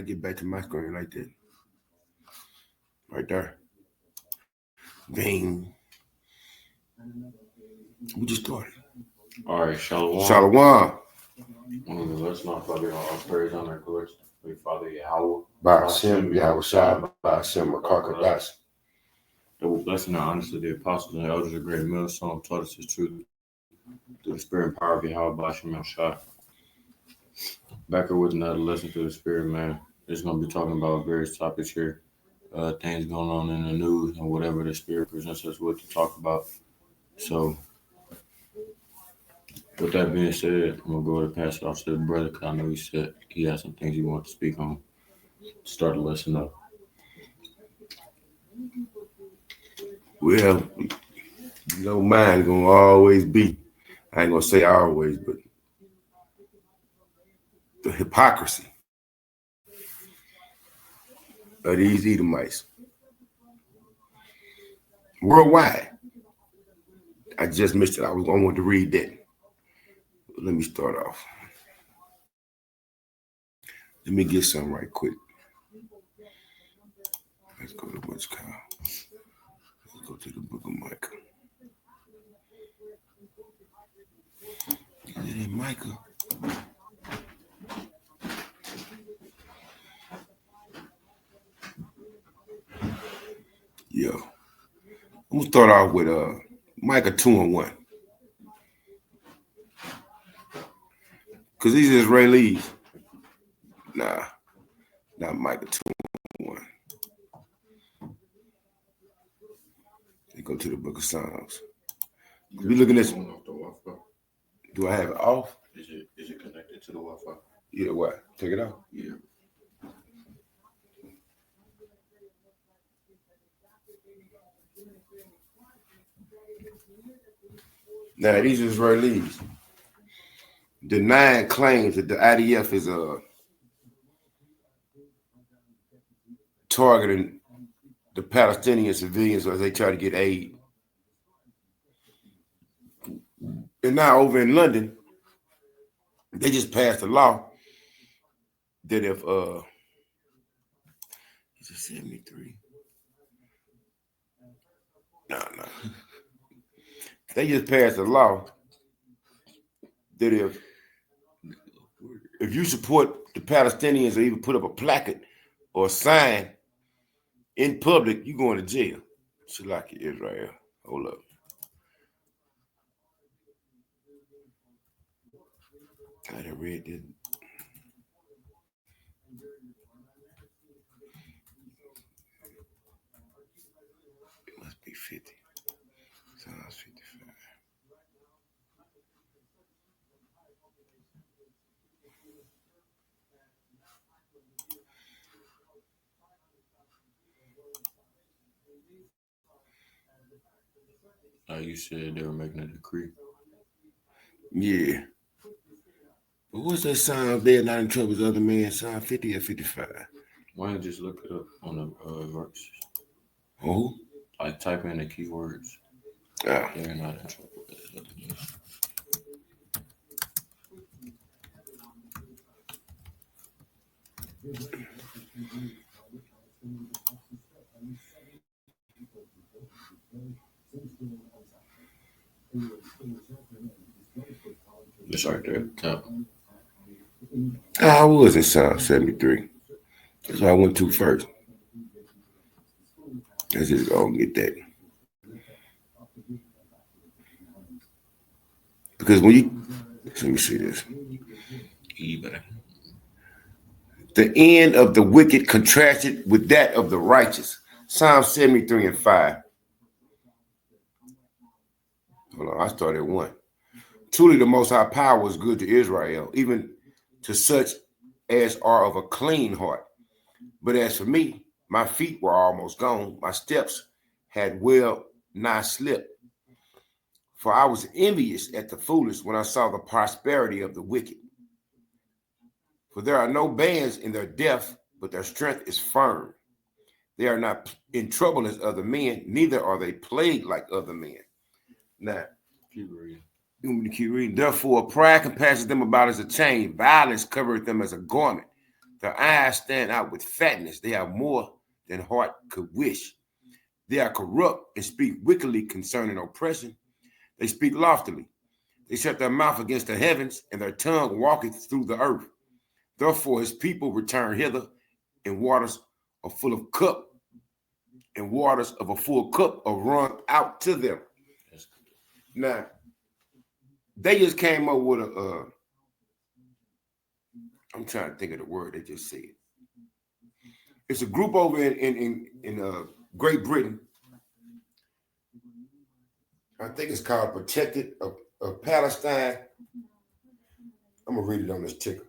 get back to my screen like that. Right there. Ding. We just started. All right, Shalom. Shalom. Let's not Father, all praise on our glory. We Father Yahweh. By Hashem, Yahweh Shai, by Hashem, Makar That will bless and honor to the apostles and elders of great millstone taught us his truth through the spirit and power of Yahweh by Hashem Shai. Back with another lesson to the spirit, man. It's going to be talking about various topics here, things going on in the news and whatever the spirit presents us with to talk about. So, with that being said, I'm going to go ahead and pass it off to the brother because I know he said he has some things he wants to speak on. Start the lesson up. Well, mine gonna always be. I ain't gonna say always, but the hypocrisy of these Edomites worldwide. I just missed it. I want to read that. Let me start off. Let me get something right quick. Let's go to what's called. Let's go to the book of Micah. Is it in Micah? Yo. I'm gonna start off with Micah 2:1. Because these Israelis, nah, not Micah 2:1. They go to the book of Psalms. We looking at some. Do I have it off? Is it connected to the Wi-Fi? Yeah, what? Take it off? Yeah. Now, these Israelis denying claims that the IDF is targeting the Palestinian civilians as they try to get aid. And now over in London, they just passed a law that if is it 73? No. They just passed a law that if you support the Palestinians or even put up a placard or a sign in public, you're going to jail. Shalaki Israel. Hold up. I done read this. It must be 50. Sounds 55. You said they were making a decree. Yeah. But what's that sign there? Not in trouble as other men. Sign 50 or 55. Why don't you just look it up on the verse? Oh? Like type in the keywords. Ah. They're not in trouble as other men. It's right there at the top. I was in Psalm 73. That's what I went to first. Let's just go and get that. Because when you, let me see this. The end of the wicked contrasted with that of the righteous. Psalm 73:5. Hold on, I started at 1. Truly the Most High power is good to Israel, even to such as are of a clean heart. But as for me, my feet were almost gone. My steps had well nigh slipped. For I was envious at the foolish when I saw the prosperity of the wicked. For there are no bands in their death, but their strength is firm. They are not in trouble as other men, neither are they plagued like other men. Now, keep reading. You want me to keep reading? Therefore, pride compasses them about as a chain, violence covereth them as a garment. Their eyes stand out with fatness. They have more than heart could wish. They are corrupt and speak wickedly concerning oppression. They speak loftily. They shut their mouth against the heavens, and their tongue walketh through the earth. Therefore his people return hither, and waters are full of cup, and waters of a full cup are run out to them. Now, they just came up with a, I'm trying to think of the word they just said. It's a group over in Great Britain. I think it's called Protected of Palestine. I'm going to read it on this ticker.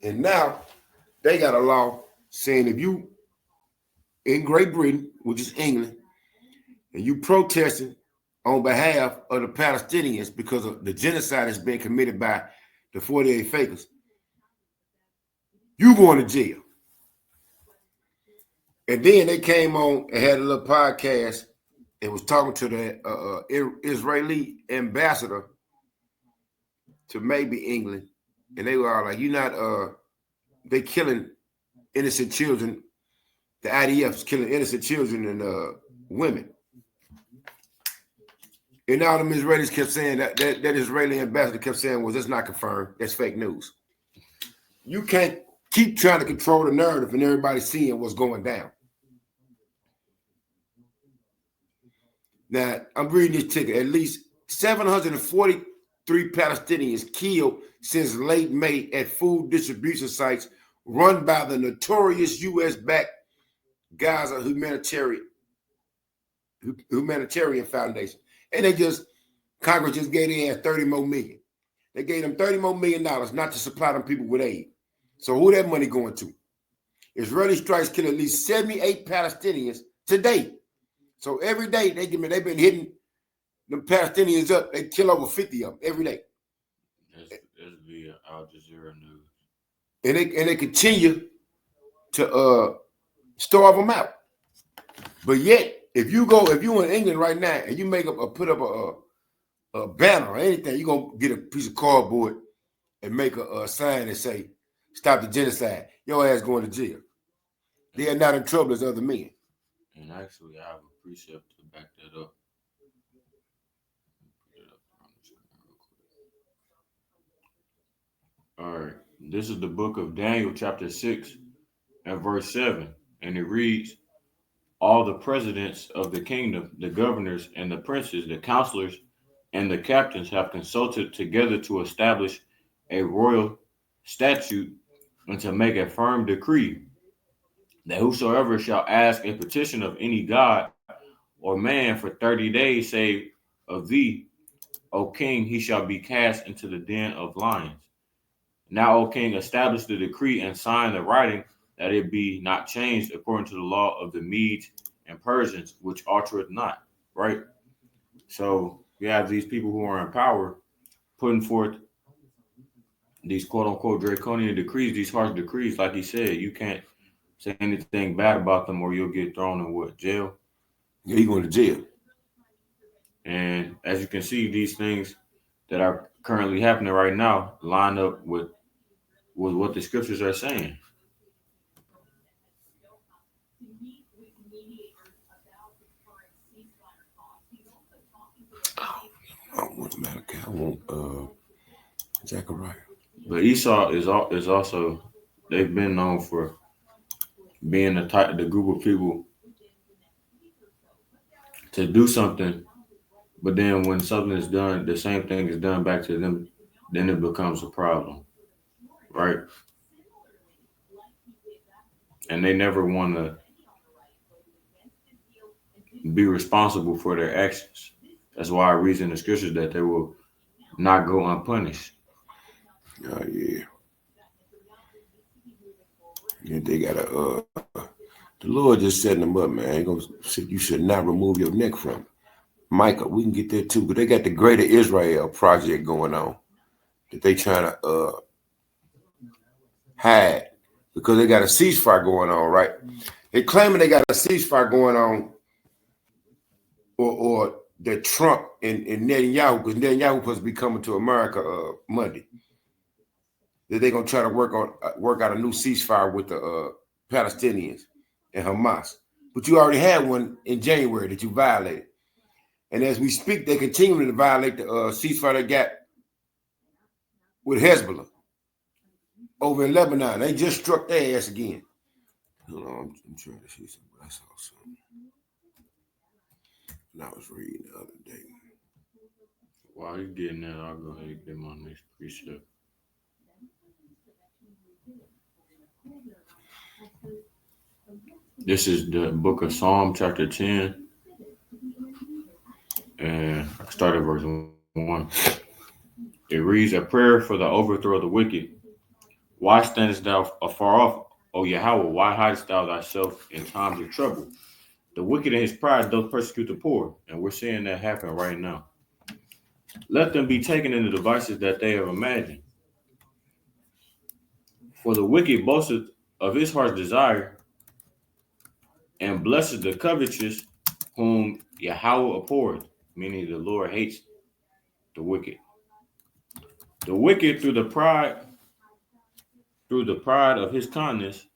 And now they got a law saying if you in Great Britain, which is England, and you protesting on behalf of the Palestinians because of the genocide that's been committed by the 48 Fakers, you going to jail. And then they came on and had a little podcast and was talking to the Israeli ambassador to maybe England. And they were all like, you're not, they killing innocent children. The IDF is killing innocent children and women. And all them Israelis kept saying that Israeli ambassador kept saying, well, that's not confirmed. That's fake news. You can't keep trying to control the narrative and everybody seeing what's going down. Now, I'm reading this ticket. At least 743 Palestinians killed since late May at food distribution sites run by the notorious U.S.-backed Gaza Humanitarian Foundation. And Congress just gave their ass $30 more million. They gave them $30 more million not to supply them people with aid. So who that money going to? Israeli strikes kill at least 78 Palestinians today. So every day they've been hitting them Palestinians up. They kill over 50 of them every day. That's via Al Jazeera News. And they continue to starve them out. But yet, if you in England right now and you put up a banner or anything, you're gonna get a piece of cardboard and make a sign and say, "Stop the genocide." Your ass going to jail. They are not in trouble as other men. And actually, I have a precept to back that up. Put it up on the screen real quick. All right. This is the book of Daniel, chapter 6, and verse 7. And it reads, all the presidents of the kingdom, the governors and the princes, the counselors and the captains have consulted together to establish a royal statute and to make a firm decree that whosoever shall ask a petition of any god or man for 30 days, save of thee, O king, he shall be cast into the den of lions. Now, O king, establish the decree and sign the writing, that it be not changed according to the law of the Medes and Persians, which altereth not. Right? So you have these people who are in power putting forth these quote unquote draconian decrees, these harsh decrees. Like he said, you can't say anything bad about them or you'll get thrown in what? Jail? Yeah, you're going to jail. And as you can see, these things that are currently happening right now line up with what the scriptures are saying. I want Malachi. I want Zechariah. But Esau is also, they've been known for being the group of people to do something, but then when something is done, the same thing is done back to them, then it becomes a problem, right? And they never want to be responsible for their actions. That's why I read in the scriptures that they will not go unpunished. Oh, yeah. Yeah, they got the Lord just setting them up, man. He gonna say you should not remove your neck from it. Micah, we can get there too, but they got the Greater Israel project going on that they trying to hide because they got a ceasefire going on, right? They claiming they got a ceasefire going on, or that Trump and Netanyahu, because Netanyahu supposed to be coming to America Monday. that they're gonna try to work out a new ceasefire with the Palestinians and Hamas. But you already had one in January that you violated. And as we speak, they continue to violate the ceasefire they got with Hezbollah over in Lebanon. They just struck their ass again. Hold on, I'm trying to see something. I saw something. And I was reading the other day. While you're getting that, I'll go ahead and get my next precept. This is the book of Psalm, chapter 10. And I started verse 1. It reads, a prayer for the overthrow of the wicked. Why standest thou afar off, O Yahweh? Why hidest thou thyself in times of trouble? The wicked in his pride doth persecute the poor, and we're seeing that happen right now. Let them be taken in the devices that they have imagined. For the wicked boasteth of his heart's desire, and blessed the covetous, whom Yahweh abhorreth, meaning the Lord hates the wicked. The wicked through the pride of his kindness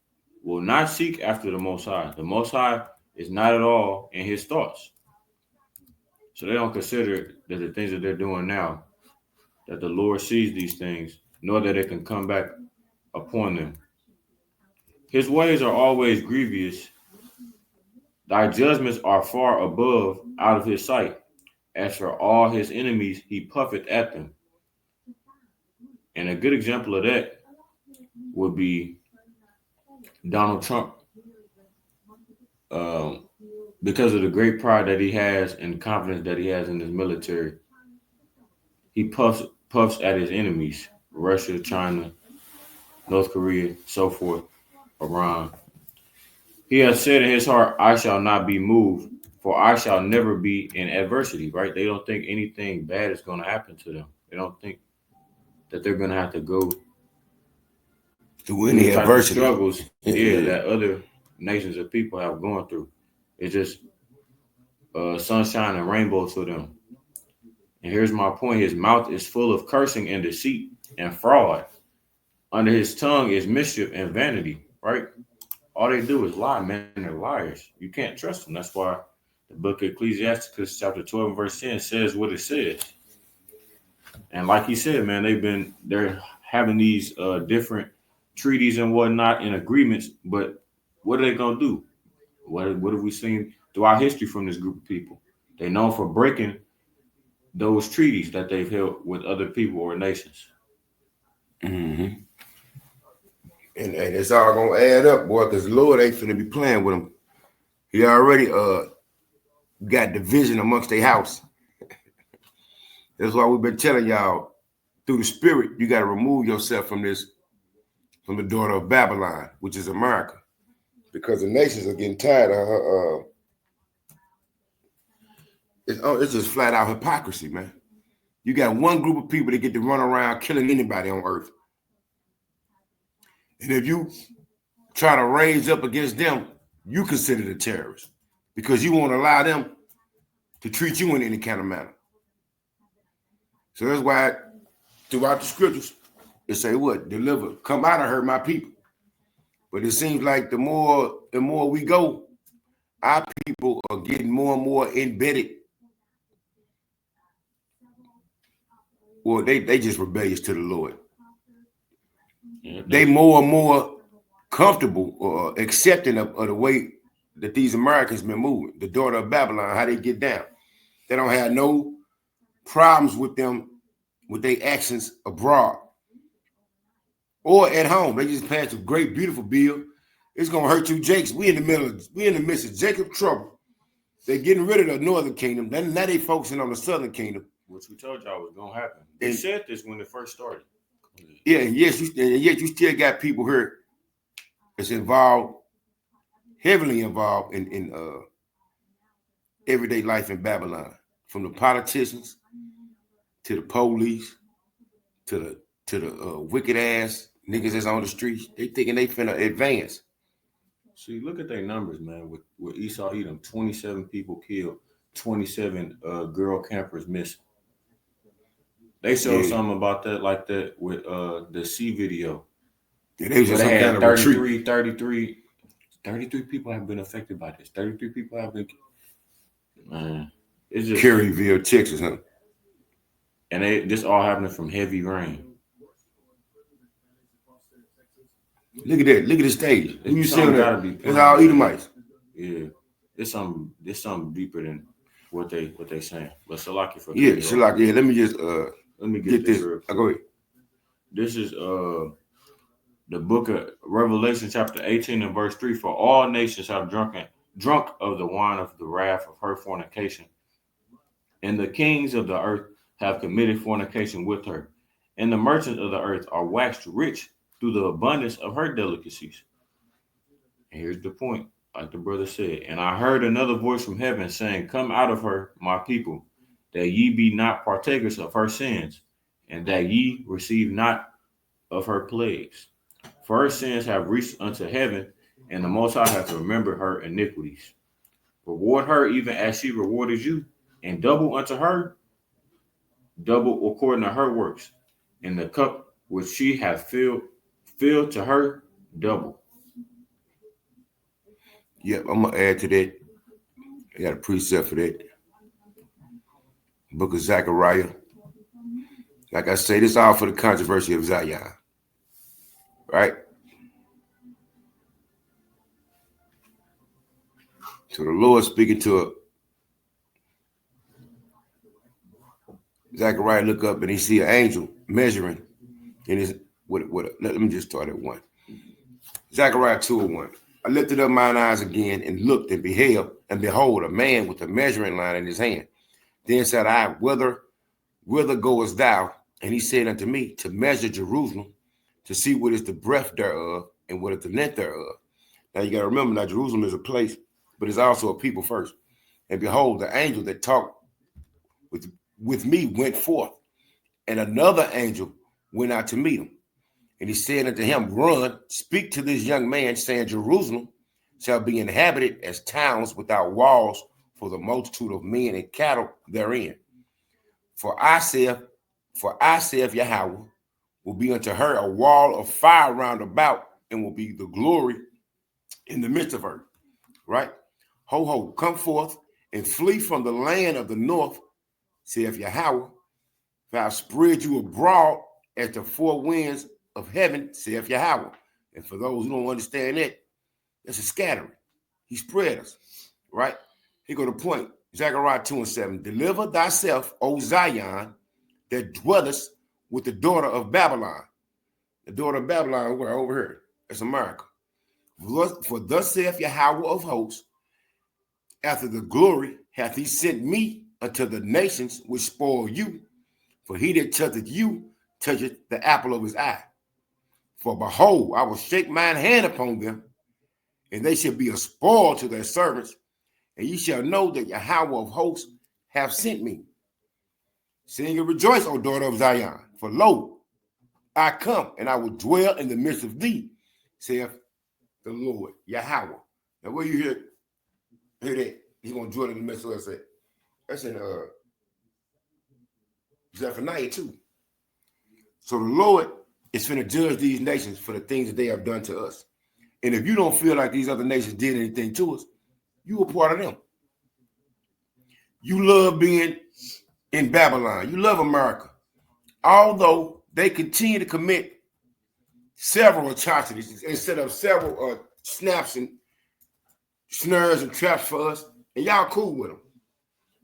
will not seek after the Most High. The Most High is not at all in his thoughts. So they don't consider that the things that they're doing now, that the Lord sees these things, nor that it can come back upon them. His ways are always grievous. Thy judgments are far above out of his sight. As for all his enemies, he puffeth at them. And a good example of that would be Donald Trump. Because of the great pride that he has and confidence that he has in his military, he puffs at his enemies, Russia, China, North Korea, so forth, Iran. He has said in his heart, I shall not be moved, for I shall never be in adversity, right? They don't think anything bad is going to happen to them. They don't think that they're going to have to go through any adversity struggles that other nations of people have gone through. It's just sunshine and rainbows for them. And here's my point. His mouth is full of cursing and deceit and fraud. Under his tongue is mischief and vanity, right? All they do is lie, man. They're liars. You can't trust them. That's why the book of Ecclesiasticus, chapter 12, and verse 10 says what it says. And like he said, man, they're having these different treaties and whatnot and agreements, but what are they going to do? What have we seen throughout history from this group of people? They're known for breaking those treaties that they've held with other people or nations. Mm-hmm. And it's all going to add up, boy, because the Lord ain't finna be playing with them. He already got division amongst their house. That's why we've been telling y'all, through the spirit, you got to remove yourself from the daughter of Babylon, which is America. Because the nations are getting tired of her. It's just flat out hypocrisy, man. You got one group of people that get to run around killing anybody on earth. And if you try to raise up against them, you consider the terrorists because you won't allow them to treat you in any kind of manner. So that's why throughout the scriptures, it say what? Deliver, come out of her, my people. But it seems like the more we go, our people are getting more and more embedded. Well, they just rebellious to the Lord. Yeah, they more and more comfortable or accepting of the way that these Americans been moving. The daughter of Babylon, how they get down. They don't have no problems with them, with their actions abroad or at home. They just passed a great, beautiful bill. It's gonna hurt you, Jakes. We in the midst of Jacob trouble. They're getting rid of the northern kingdom. Now they focusing on the southern kingdom. Which we told y'all was gonna happen. They said this when it first started. Yeah, and yet you still got people here that's heavily involved in everyday life in Babylon, from the politicians to the police to the wicked ass niggas that's on the streets. They thinking they finna advance. See, look at their numbers, man. With Esau Edom, 27 people killed, 27 girl campers missing. They showed something about that like that with the C video. Yeah, they was some kind of retreat. 33 people have been affected by this. 33 people have been. Man, it's just Caryville, Texas, huh? And this all happening from heavy rain. Look at that. Look at the stage. Who you seeing that? It's all Edomites. Yeah. It's something deeper than what they saying. But Salaki for Salaki. Yeah, let me get this. Go ahead. This is the book of Revelation, chapter 18 and verse 3. For all nations have drunk of the wine of the wrath of her fornication, and the kings of the earth have committed fornication with her, and the merchants of the earth are waxed rich through the abundance of her delicacies. And here's the point, like the brother said, and I heard another voice from heaven saying, come out of her, my people, that ye be not partakers of her sins, and that ye receive not of her plagues. For her sins have reached unto heaven, and the Most High hath remembered her iniquities. Reward her even as she rewarded you, and double unto her, double according to her works. And the cup which she hath filled to her double. Yep, I'm going to add to that. I got a precept for that. Book of Zechariah. Like I say, this is all for the controversy of Zion. Right? So the Lord speaking to Zechariah, look up and he see an angel measuring in his let me just start at 1. Zechariah 2:1. I lifted up mine eyes again and looked and beheld, and behold, a man with a measuring line in his hand. Then said I, whither goest thou? And he said unto me, to measure Jerusalem, to see what is the breadth thereof and what is the length thereof. Now you got to remember, now Jerusalem is a place, but it's also a people first. And behold, the angel that talked with me went forth, and another angel went out to meet him. And he said unto him, run, speak to this young man, saying, Jerusalem shall be inhabited as towns without walls for the multitude of men and cattle therein. For I saith Yahweh, will be unto her a wall of fire round about, and will be the glory in the midst of her. Right? Ho, come forth and flee from the land of the north, saith Yahweh. For I spread you abroad as the four winds of heaven, saith Yahweh. And for those who don't understand that, that's a scattering. He spread us, right? Here go the point. Zechariah 2:7. Deliver thyself, O Zion, that dwellest with the daughter of Babylon. The daughter of Babylon, we're over here. That's America. For thus saith Yahweh of hosts, after the glory hath he sent me unto the nations which spoil you. For he that toucheth you toucheth the apple of his eye. For behold, I will shake mine hand upon them, and they shall be a spoil to their servants, and ye shall know that Yahweh of hosts hath sent me. Sing and rejoice, O daughter of Zion, for lo, I come, and I will dwell in the midst of thee, saith the Lord, Yahweh. Now, where you hear that? He's going to dwell in the midst of us. That's in Zephaniah 2. So the Lord is finna judge these nations for the things that they have done to us. And if you don't feel like these other nations did anything to us, you a part of them. You love being in Babylon. You love America. Although they continue to commit several atrocities and set up several snaps and snares and traps for us, and y'all cool with them.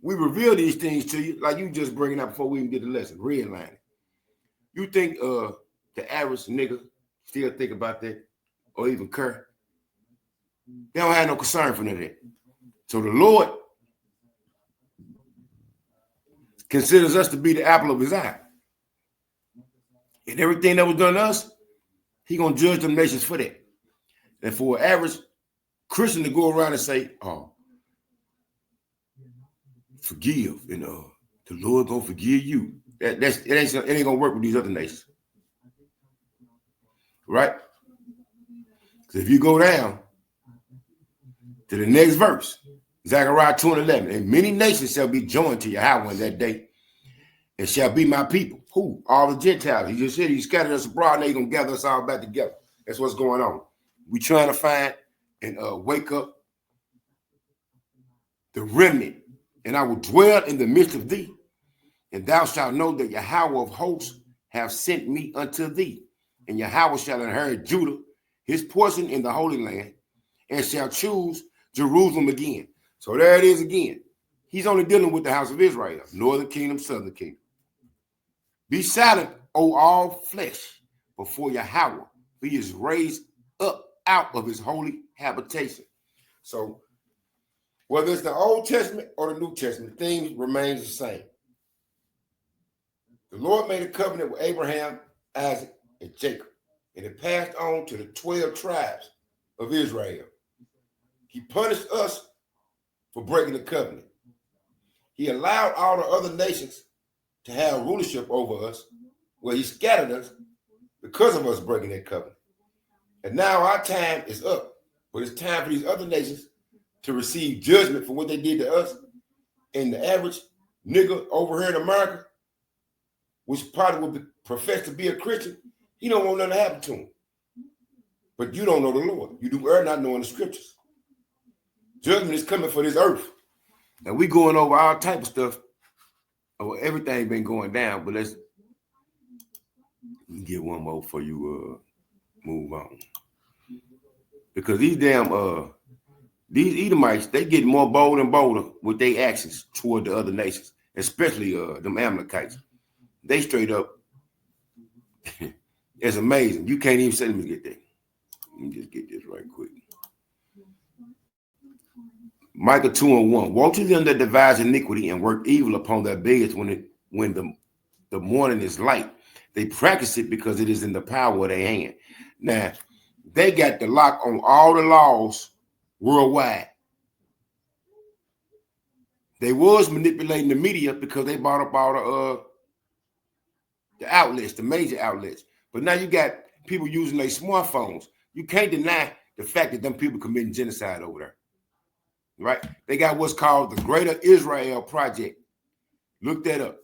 We reveal these things to you, like you just bringing up before we even get the lesson, redlining. You think the average nigga still think about that or even care? They don't have no concern for none of that. So the Lord considers us to be the apple of his eye. And everything that was done to us, he going to judge them nations for that. And for an average Christian to go around and say, oh, forgive, and the Lord going to forgive you. It ain't going to work with these other nations. Right? Because if you go down to the next verse, Zechariah 2:11, and many nations shall be joined to Yahweh in that day, and shall be my people. Who? All the Gentiles. He just said he scattered us abroad, and they're going to gather us all back together. That's what's going on. We trying to find and wake up the remnant, and I will dwell in the midst of thee, and thou shalt know that Yahweh of hosts have sent me unto thee. And Yahweh shall inherit Judah, his portion in the Holy Land, and shall choose Jerusalem again. So there it is again. He's only dealing with the house of Israel, northern kingdom, southern kingdom. Be silent, O all flesh, before Yahweh, for he is raised up out of his holy habitation. So whether it's the Old Testament or the New Testament, things remains the same. The Lord made a covenant with Abraham, Isaac, and Jacob, and it passed on to the 12 tribes of Israel. He punished us for breaking the covenant. He allowed all the other nations to have rulership over us, where he scattered us because of us breaking that covenant. And now our time is up, but it's time for these other nations to receive judgment for what they did to us. And the average nigga over here in America, which probably would profess to be a Christian, he don't want nothing to happen to him. But you don't know the Lord. You do err not knowing the scriptures. Judgment is coming for this earth. Now we going over all type of stuff. Oh, everything been going down, but let's get one more before you move on. Because these damn these Edomites, they get more bold and bolder with their actions toward the other nations, especially them Amalekites. They straight up, it's amazing. You can't even say, let me get that. Let me just get this right quick. Micah 2:1. Woe to them that devise iniquity and work evil upon their beds when the morning is light. They practice it because it is in the power of their hand. Now, they got the lock on all the laws worldwide. They was manipulating the media because they bought up all the outlets, the major outlets. But now you got people using their smartphones. You can't deny the fact that them people committing genocide over there. Right? They got what's called the Greater Israel Project. Look that up.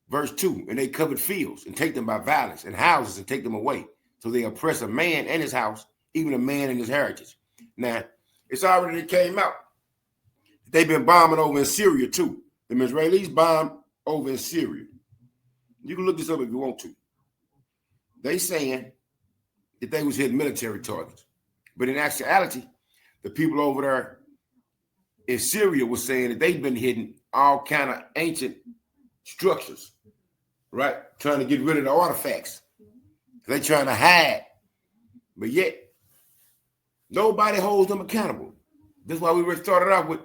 Verse 2, and they covered fields and take them by violence, and houses and take them away. So they oppress a man and his house, even a man and his heritage. Now, it's already came out. They've been bombing over in Syria too. The Israelis bombed over in Syria. You can look this up if you want to. They saying that they was hitting military targets. But in actuality, the people over there in Syria was saying that they've been hitting all kind of ancient structures, right? Trying to get rid of the artifacts. They trying to hide. But yet, nobody holds them accountable. That's why we started off with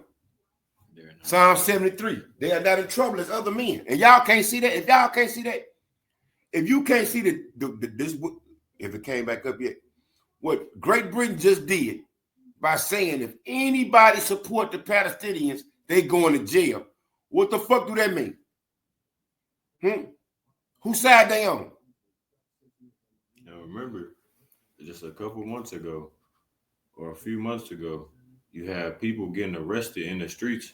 Psalm 73. They are not in trouble as other men. And y'all can't see that. If y'all can't see that, if you can't see this, if it came back up yet, what Great Britain just did by saying if anybody support the Palestinians, they going to jail. What the fuck do that mean? Whose side they on? Now remember, just a couple months ago, or a few months ago, you had people getting arrested in the streets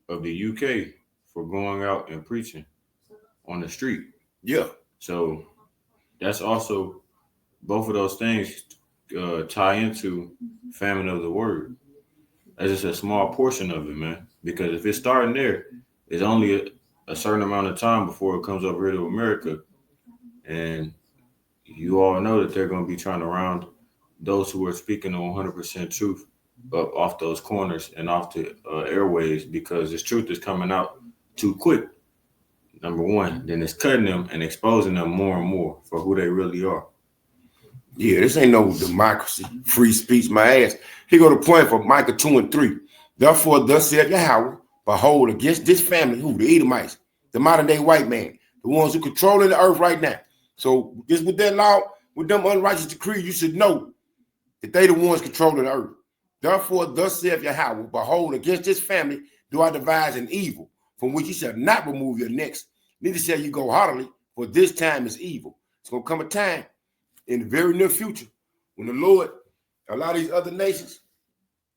of the UK for going out and preaching on the street. Yeah. So that's also, both of those things tie into famine of the word. That's just a small portion of it, man. Because if it's starting there, it's only a certain amount of time before it comes over here to America. And you all know that they're going to be trying to round those who are speaking the 100% truth up off those corners and off the airways, because this truth is coming out too quick. Number one, then it's cutting them and exposing them more and more for who they really are. Yeah, this ain't no democracy, free speech, my ass. Here go the point for Micah 2:3. Therefore, thus saith Yahweh, behold, against this family, who? The Edomites, the modern day white man, the ones who controlling the earth right now. So just with that law, with them unrighteous decree, you should know that they the ones controlling the earth. Therefore, thus saith Yahweh, behold, against this family do I devise an evil, from which you shall not remove your necks, neither shall you go haughtily, for this time is evil. It's going to come a time in the very near future when the Lord allow these other nations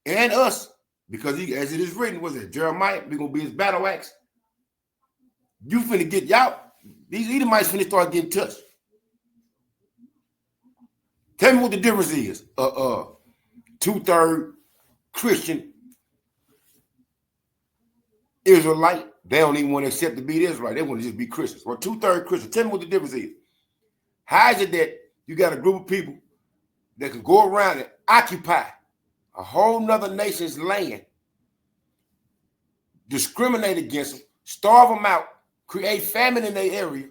and us, because he, as it is written, was it Jeremiah, we're going to be his battle axe. You finna get y'all. These Edomites finna start getting touched. Tell me what the difference is. 2/3 Christian Israelite. They don't even want to accept to be the Israelite. They want to just be Christians. Or 2/3 Christian. Tell me what the difference is. How is it that you got a group of people that can go around and occupy a whole nother nation's land, discriminate against them, starve them out, create famine in their area,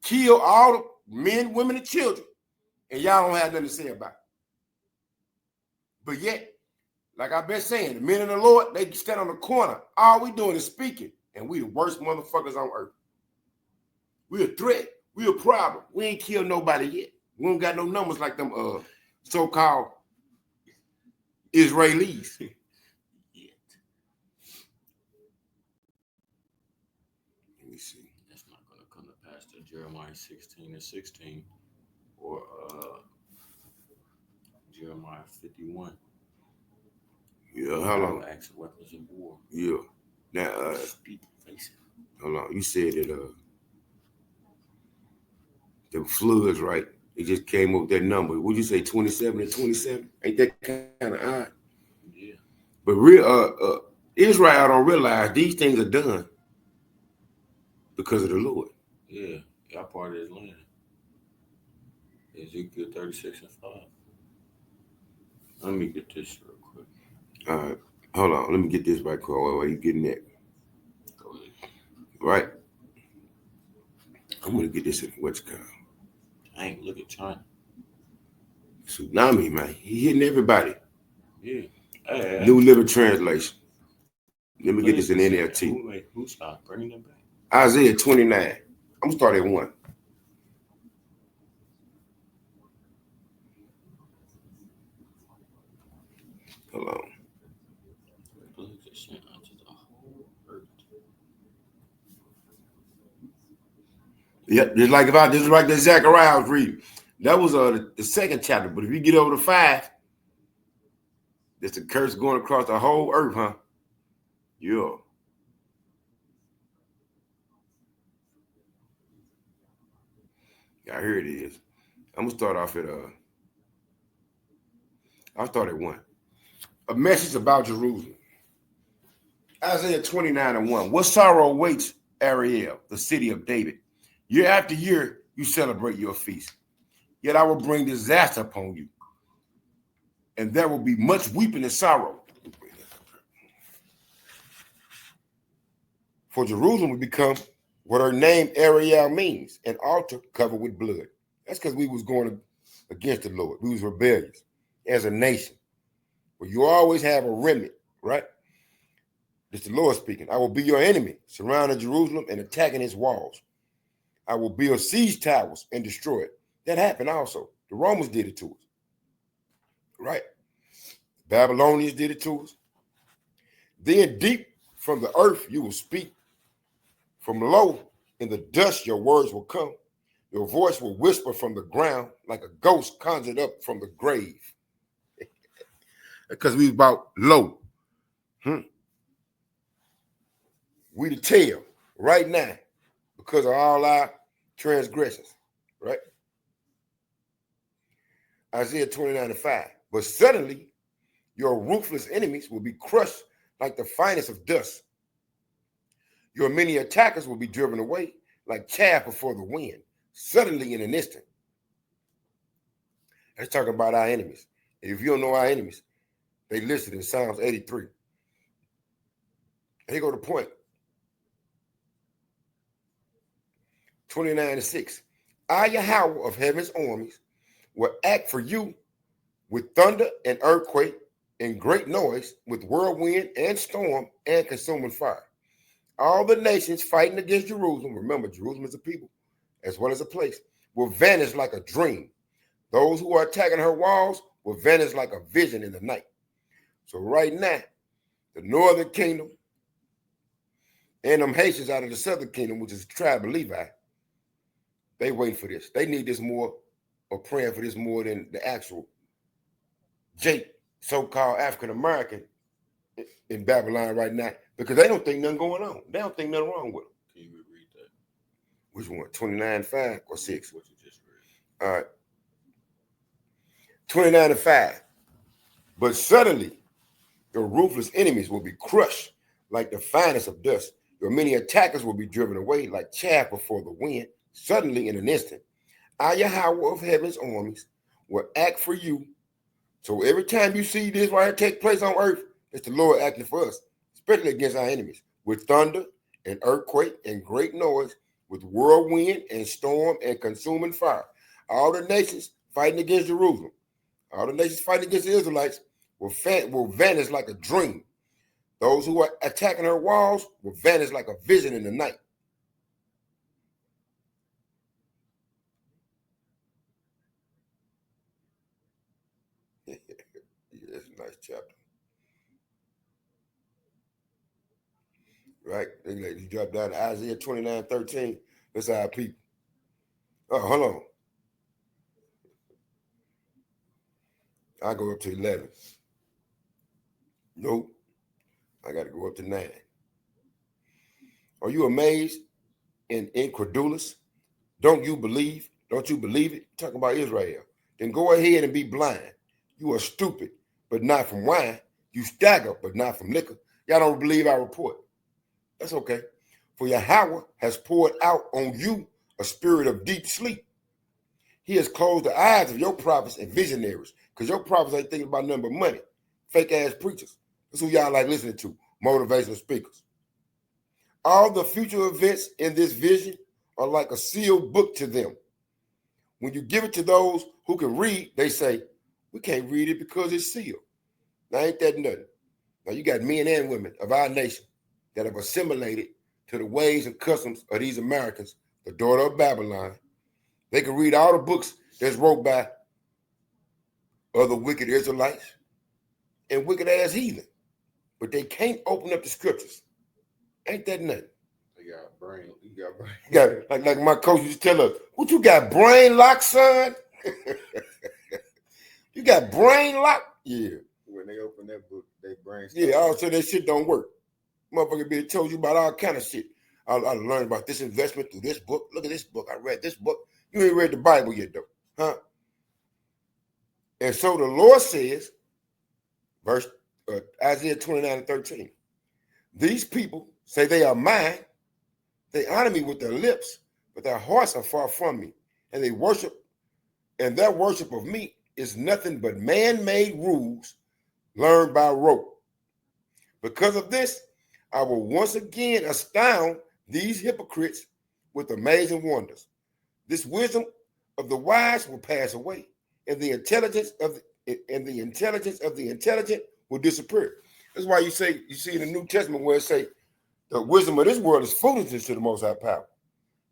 kill all the men, women, and children, and y'all don't have nothing to say about it? But yet, like I've been saying, the men of the Lord, they stand on the corner. All we doing is speaking, and we the worst motherfuckers on earth. We a threat. We a problem. We ain't killed nobody yet. We don't got no numbers like them so-called Israelis. Let me see. That's not going to come to pass to Jeremiah 16:16 or Jeremiah 51. Yeah, how long? Acts of weapons of war. Yeah. Now, hold on. You said that the floods, right? It just came up with that number. Would you say 27 and 27? Ain't that kind of odd? Yeah. But Israel don't realize these things are done because of the Lord. Yeah, y'all part of his land. Ezekiel 36:5. Let me get this real quick. All right. Hold on. Let me get this right quick while you getting that. Go ahead. Right. I'm going to get this in what's called. Dang, look at China. Tsunami, man. He hitting everybody. Yeah. Hey, New Living Translation. Let me get this in NLT. Who stopped bringing them back? Isaiah 29. I'm going to start at 1. Hold on. Yep, just like the Zechariah I was reading. That was the second chapter. But if you get over to 5, there's a curse going across the whole earth, huh? Yeah. Yeah, here it is. I'm gonna start off at I'll start at 1. A message about Jerusalem. Isaiah 29:1. What sorrow awaits Ariel, the city of David? Year after year, you celebrate your feast. Yet I will bring disaster upon you, and there will be much weeping and sorrow. For Jerusalem will become what her name Ariel means, an altar covered with blood. That's because we was going against the Lord. We was rebellious as a nation. But you always have a remnant, right? It's the Lord speaking. I will be your enemy, surrounding Jerusalem and attacking its walls. I will build siege towers and destroy it. That happened also. The Romans did it to us, right? The Babylonians did it to us. Then deep from the earth you will speak. From low in the dust your words will come. Your voice will whisper from the ground like a ghost conjured up from the grave. Because we about low. We the tail right now because of all our transgressions, right? Isaiah 29:5. But suddenly your ruthless enemies will be crushed like the finest of dust. Your many attackers will be driven away like chaff before the wind, suddenly in an instant. Let's talk about our enemies. If you don't know our enemies, they listed in Psalms 83. Here go the point. 29:6. I, Yahweh of heaven's armies, will act for you with thunder and earthquake and great noise, with whirlwind and storm and consuming fire. All the nations fighting against Jerusalem, remember Jerusalem is a people as well as a place, will vanish like a dream. Those who are attacking her walls will vanish like a vision in the night. So right now, the northern kingdom and them Haitians out of the southern kingdom, which is the tribe of Levi, they waiting for this. They need this more, or praying for this more than the actual Jake, so-called African-American in Babylon right now, because they don't think nothing going on. They don't think nothing wrong with them. Can you read that? Which one? 29:5 or 6? What you just read. All right. 29:5. But suddenly your ruthless enemies will be crushed like the finest of dust. Your many attackers will be driven away like chaff before the wind. Suddenly, in an instant, I, Yahweh of heaven's armies, will act for you. So every time you see this right here take place on earth, it's the Lord acting for us, especially against our enemies, with thunder and earthquake and great noise, with whirlwind and storm and consuming fire. All the nations fighting against Jerusalem, all the nations fighting against the Israelites will vanish like a dream. Those who are attacking her walls will vanish like a vision in the night. Yeah, that's a nice chapter. Right? You drop down to Isaiah 29:13. That's our people. Oh, hold on. I go up to 11. Nope. I got to go up to 9. Are you amazed and incredulous? Don't you believe? Don't you believe it? Talking about Israel. Then go ahead and be blind. You are stupid, but not from wine. You stagger, but not from liquor. Y'all don't believe our report. That's okay. For Yahweh has poured out on you a spirit of deep sleep. He has closed the eyes of your prophets and visionaries, because your prophets ain't thinking about nothing but money. Fake ass preachers. That's who y'all like listening to. Motivational speakers. All the future events in this vision are like a sealed book to them. When you give it to those who can read, they say, we can't read it because it's sealed. Now, ain't that nothing? Now, you got men and women of our nation that have assimilated to the ways and customs of these Americans, the daughter of Babylon. They can read all the books that's wrote by other wicked Israelites and wicked ass heathen, but they can't open up the scriptures. Ain't that nothing? You got brain. You got brain. You got, like my coach used to tell us, what you got, brain lock, son? You got brain lock? Yeah. When they open that book, they brain. Yeah, all of a sudden that shit don't work. Motherfucker being told you about all kind of shit. I learned about this investment through this book. Look at this book. I read this book. You ain't read the Bible yet, though. Huh? And so the Lord says, verse Isaiah 29:13, these people say they are mine. They honor me with their lips, but their hearts are far from me. And they worship, and their worship of me is nothing but man-made rules learned by rote. Because of this, I will once again astound these hypocrites with amazing wonders. This wisdom of the wise will pass away, and the intelligence of the intelligent will disappear. That's why you see in the New Testament where it say the wisdom of this world is foolishness to the Most High Power.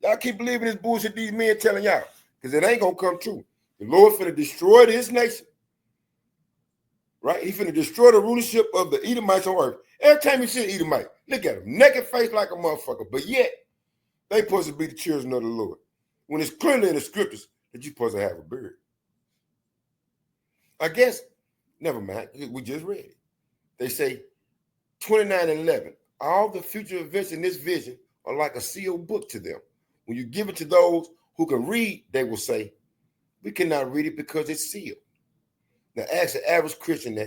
Y'all keep believing this bullshit these men telling y'all, because it ain't gonna come true. The Lord finna destroy this nation. Right? He finna destroy the rulership of the Edomites on earth. Every time you see an Edomite, look at him, naked face like a motherfucker, but yet they supposed to be the children of the Lord. When it's clearly in the scriptures that you're supposed to have a beard. I guess, never mind, we just read it. They say 29:11, all the future events in this vision are like a sealed book to them. When you give it to those who can read, they will say, we cannot read it because it's sealed. Now ask an average Christian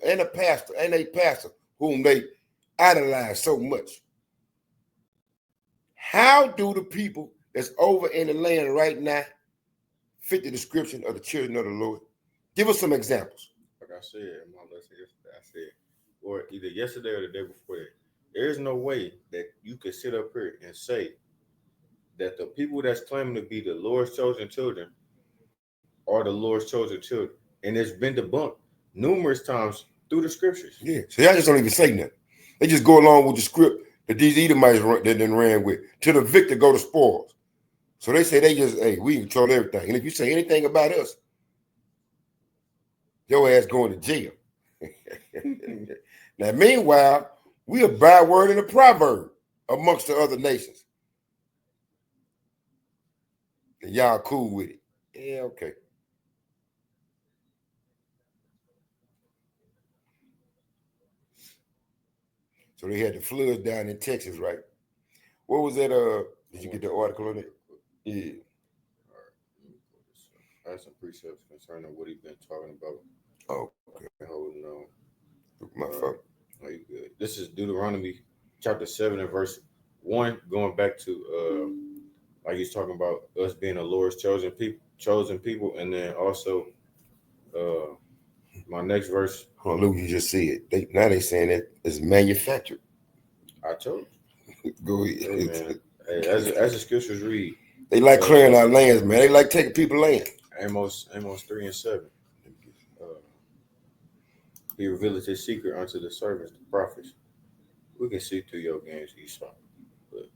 and a pastor whom they idolize so much. How do the people that's over in the land right now fit the description of the children of the Lord? Give us some examples. Like I said, my lesson yesterday, I said, or either yesterday or the day before that, there's no way that you could sit up here and say that the people that's claiming to be the Lord's chosen children are the Lord's chosen children. And it's been debunked numerous times through the scriptures. Yeah, so y'all just don't even say nothing. They just go along with the script that these Edomites that then ran with. To the victor go the spoils. So they say hey, we control everything. And if you say anything about us, your ass going to jail. Now, meanwhile, we a byword and a proverb amongst the other nations. And y'all cool with it. Yeah, okay. So they had the floods down in Texas, right? What was that? Did you get the article on it? Yeah. All right, let me pull this up. I have some precepts concerning what he's been talking about. Oh, okay. Holding on. My fault. Are you good? This is Deuteronomy chapter 7 and verse 1, going back to like he's talking about us being the Lord's chosen people, and then also my next verse. Hold on, look, you just see it. They saying that it's manufactured. I told you. Go ahead. Hey, man. Hey, as the scriptures read, They like clearing our lands, man. They like taking people land. Amos 3 and 7. He revealed his secret unto the servants, the prophets. We can see through your games, Esau. But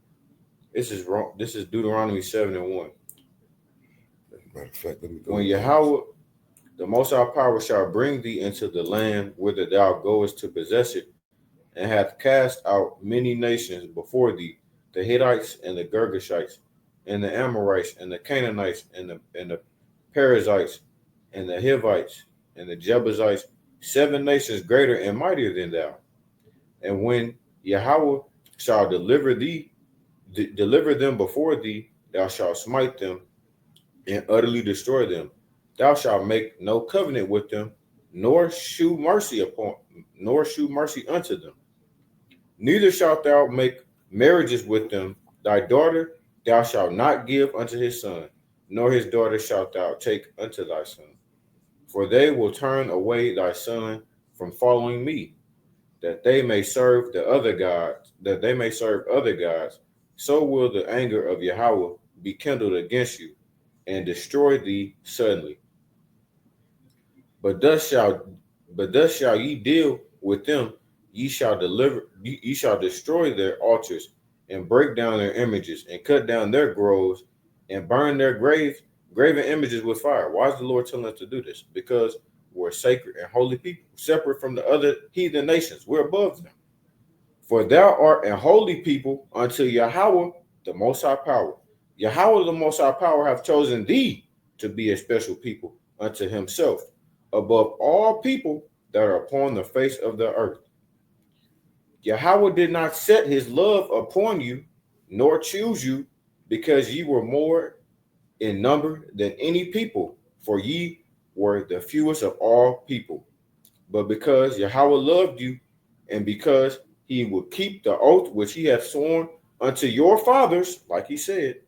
this is wrong. This is Deuteronomy 7 and 1. Matter of fact, let me go. When Yahweh, the Most High Power, shall bring thee into the land whither thou goest to possess it, and hath cast out many nations before thee, the Hittites and the Girgashites, and the Amorites and the Canaanites and the Perizzites and the Hivites and the Jebusites, 7 nations greater and mightier than thou. And when Yahweh shall deliver them before thee, thou shalt smite them and utterly destroy them. Thou shalt make no covenant with them, nor shew mercy unto them. Neither shalt thou make marriages with them. Thy daughter thou shalt not give unto his son, nor his daughter shalt thou take unto thy son. For they will turn away thy son from following me, that they may serve other gods. So will the anger of Yahweh be kindled against you, and destroy thee suddenly. But thus shall ye deal with them. Ye shall destroy their altars, and break down their images, and cut down their groves, and burn their graven images with fire. Why is the Lord telling us to do this? Because we're sacred and holy people, separate from the other heathen nations. We're above them. For thou art a holy people unto Yahweh, the Most High Power. Yahweh, the Most High Power, hath chosen thee to be a special people unto himself, above all people that are upon the face of the earth. Yahweh did not set his love upon you, nor choose you, because ye were more in number than any people, for ye were the fewest of all people. But because Yahweh loved you, and because he would keep the oath which he hath sworn unto your fathers, like he said,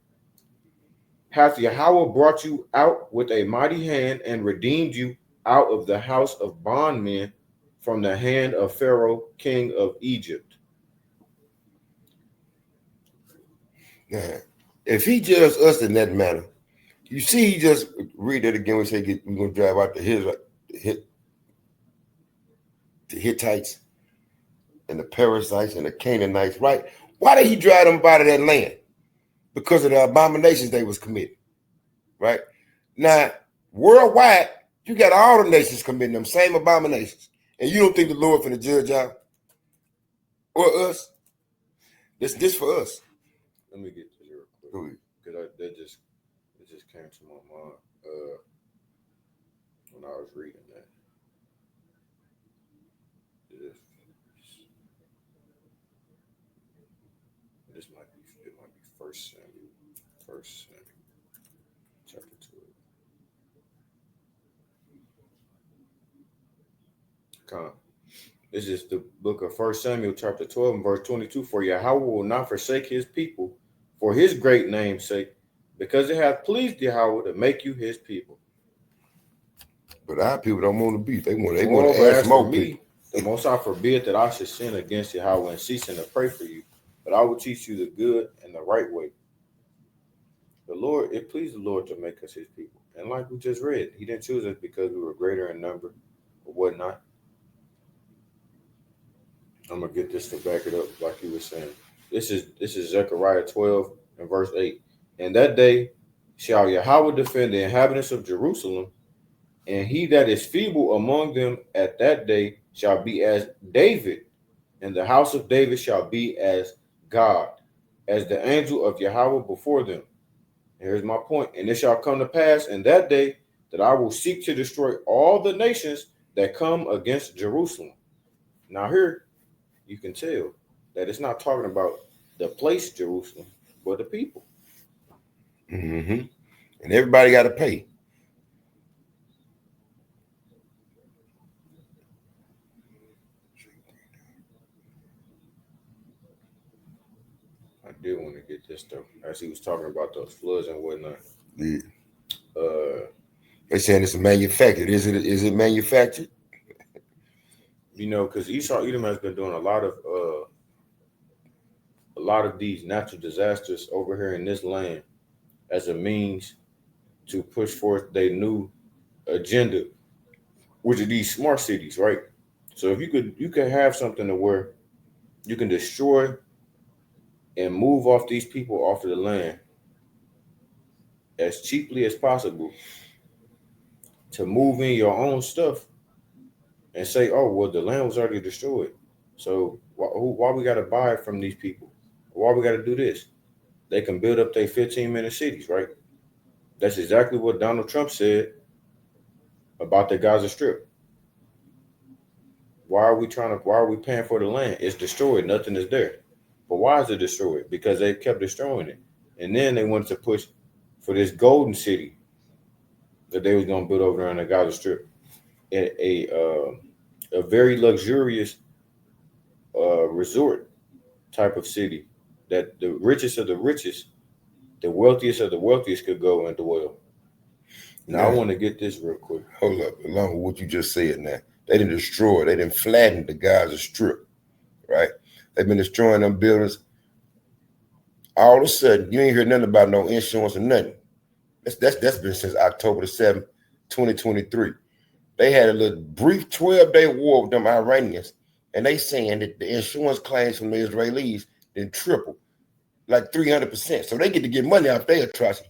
hath Yahweh brought you out with a mighty hand, and redeemed you out of the house of bondmen, from the hand of Pharaoh, king of Egypt. Now, if he judged us in that manner, you see, he just read it again. We say we're going to drive out the Hittites and the Perizzites and the Canaanites, right? Why did he drive them out of that land? Because of the abominations they was committing, right? Now, worldwide, you got all the nations committing them same abominations. And you don't think the Lord finna judge y'all or us? This for us. Let me get to you real quick, because it just came to my mind when I was reading that. It might be First Samuel, chapter 12. This is the book of 1 Samuel, chapter 12, and verse 22. For Yahweh will not forsake his people for his great name's sake, because it hath pleased Yahweh to make you his people. But our people don't want to be. They want to ask more people. The Most High forbid that I should sin against Yahweh and ceasing to pray for you, but I will teach you the good and the right way. It pleased the Lord to make us his people. And like we just read, he didn't choose us because we were greater in number or whatnot. I'm gonna get this to back it up, like you were saying. This is Zechariah 12 and verse 8. And that day shall Yahweh defend the inhabitants of Jerusalem, and he that is feeble among them at that day shall be as David, and the house of David shall be as God, as the angel of Yahweh before them. Here's my point. And it shall come to pass in that day that I will seek to destroy all the nations that come against Jerusalem. Now here you can tell that it's not talking about the place Jerusalem. but the people. And everybody got to pay. I did want to get this though, as he was talking about those floods and whatnot. Yeah. They're saying it's manufactured. Is it manufactured? You know, because Esau Edom has been doing a lot of these natural disasters over here in this land as a means to push forth their new agenda, which are these smart cities, right? So if you could have something to where you can destroy and move off these people off of the land as cheaply as possible to move in your own stuff and say, oh, well, the land was already destroyed. So why we got to buy it from these people? Why we got to do this? They can build up their 15-minute cities, right? That's exactly what Donald Trump said about the Gaza Strip. Why are we paying for the land? It's destroyed. Nothing is there. But why is it destroyed? Because they kept destroying it. And then they wanted to push for this golden city that they was going to build over there on the Gaza Strip. A very luxurious resort type of city that the richest of the richest, the wealthiest of the wealthiest could go and dwell. Now, I want to get this real quick. Hold up. Along with what you just said now. They didn't destroy. They didn't flatten the Gaza Strip, right? They've been destroying them buildings. All of a sudden, you ain't heard nothing about no insurance or nothing. That's been since October the 7th, 2023. They had a little brief 12-day war with them Iranians, and they saying that the insurance claims from the Israelis didn't triple, like 300%. So they get to get money off their atrocity,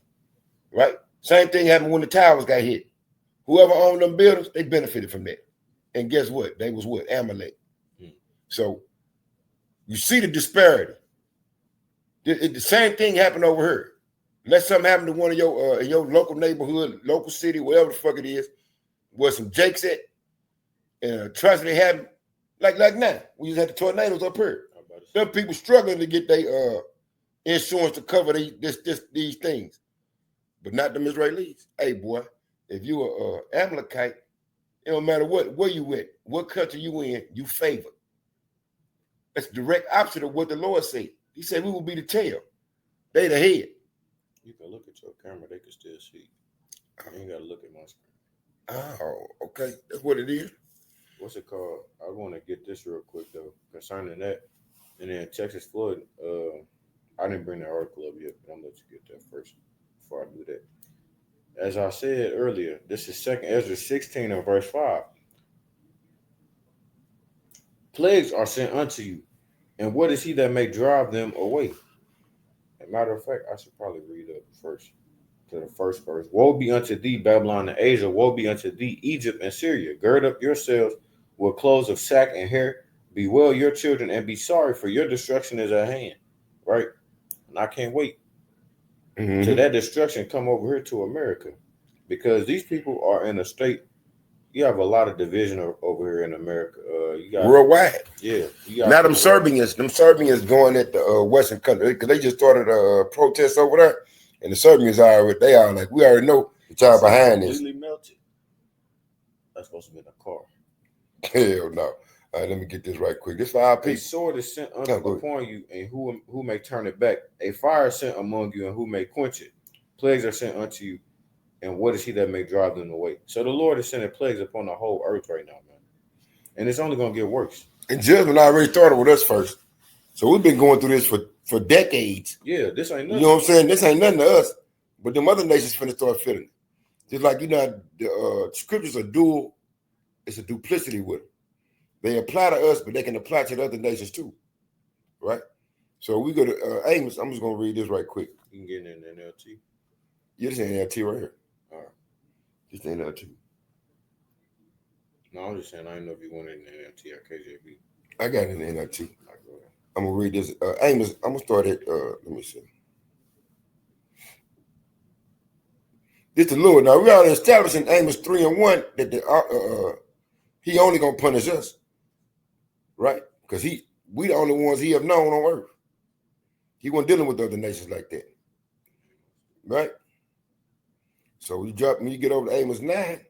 right? Same thing happened when the towers got hit. Whoever owned them buildings, they benefited from that. And guess what? They was what? Amalek. So you see the disparity. The same thing happened over here. Let something happen to one of your in your local neighborhood, local city, whatever the fuck it is, where some Jakes at, and atrocity happened. Like now, we just had the tornadoes up here. Them people struggling to get their insurance to cover these things, but not them Israelis. Hey boy, if you are Amalekite, it don't matter where you at, what country you in, you favor. That's the direct opposite of what the Lord said. He said we will be the tail. They the head. You can look at your camera, they can still see. You ain't gotta look at my screen. Oh, okay. That's what it is. What's it called? I want to get this real quick though, concerning that. And then Texas flood. I didn't bring the article up yet, but I'm gonna let you get that first before I do that. As I said earlier, this is 2 Ezra 16 and verse 5. Plagues are sent unto you, and what is he that may drive them away? As a matter of fact, I should probably read up first to the first verse. Woe be unto thee, Babylon and Asia. Woe be unto thee, Egypt and Syria. Gird up yourselves with clothes of sack and hair. Bewail your children and be sorry, for your destruction is at hand. Right? And I can't wait till that destruction come over here to America, because these people are in a state. You have a lot of division over here in America. You got worldwide. Yeah. Now them Serbians going at the Western country because they just started a protest over there, and the Serbians we already know the child behind this. Completely melted. That's supposed to be in a car. Hell no. All right, let me get this right quick. This 5 people. A sword is sent upon you, and who may turn it back? A fire is sent among you, and who may quench it? Plagues are sent unto you, and what is he that may drive them away? So the Lord is sending plagues upon the whole earth right now, man. And it's only going to get worse. And judgment already started with us first. So we've been going through this for decades. Yeah, this ain't nothing. You know what I'm saying? This ain't nothing to us. But them other nations finna start feeling it. Just like, the scriptures are dual. It's a duplicity with them. They apply to us, but they can apply to the other nations too. Right? So we go to Amos. I'm just going to read this right quick. You can get in NLT. Yeah, this ain't NLT right here. All right. This ain't NLT. No, I'm just saying, I didn't know if you wanted an NLT or KJV. I got an NLT. I'm going to read this. Amos, I'm going to start at, let me see. This the Lord. Now, we already established in Amos 3:1 that he only going to punish us. Right? Because we the only ones he have known on earth. He wasn't dealing with other nations like that. Right? So when you get over to Amos 9,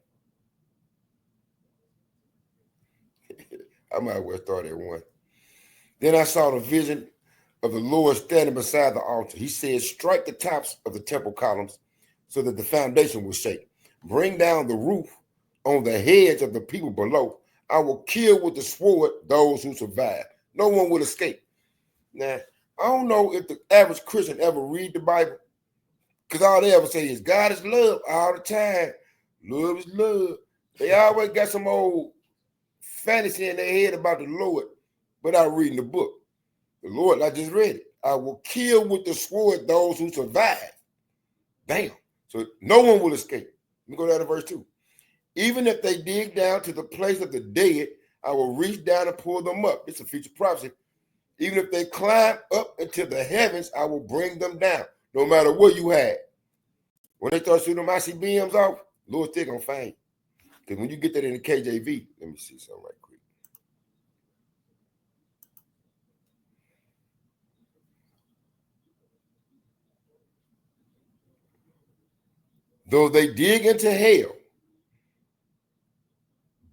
I might as well start at 1. Then I saw the vision of the Lord standing beside the altar. He said, strike the tops of the temple columns so that the foundation will shake. Bring down the roof on the heads of the people below. I will kill with the sword those who survive. No one will escape. Now, I don't know if the average Christian ever read the Bible, because all they ever say is God is love all the time. Love is love. They always got some old fantasy in their head about the Lord without reading the book. The Lord, I just read it. I will kill with the sword those who survive. Damn. So no one will escape. Let me go down to verse 2. Even if they dig down to the place of the dead, I will reach down and pull them up. It's a future prophecy. Even if they climb up into the heavens, I will bring them down, no matter what you had. When they start shooting them ICBMs off, Lord's still going to find you. Because when you get that in the KJV, let me see something right quick. Though they dig into hell,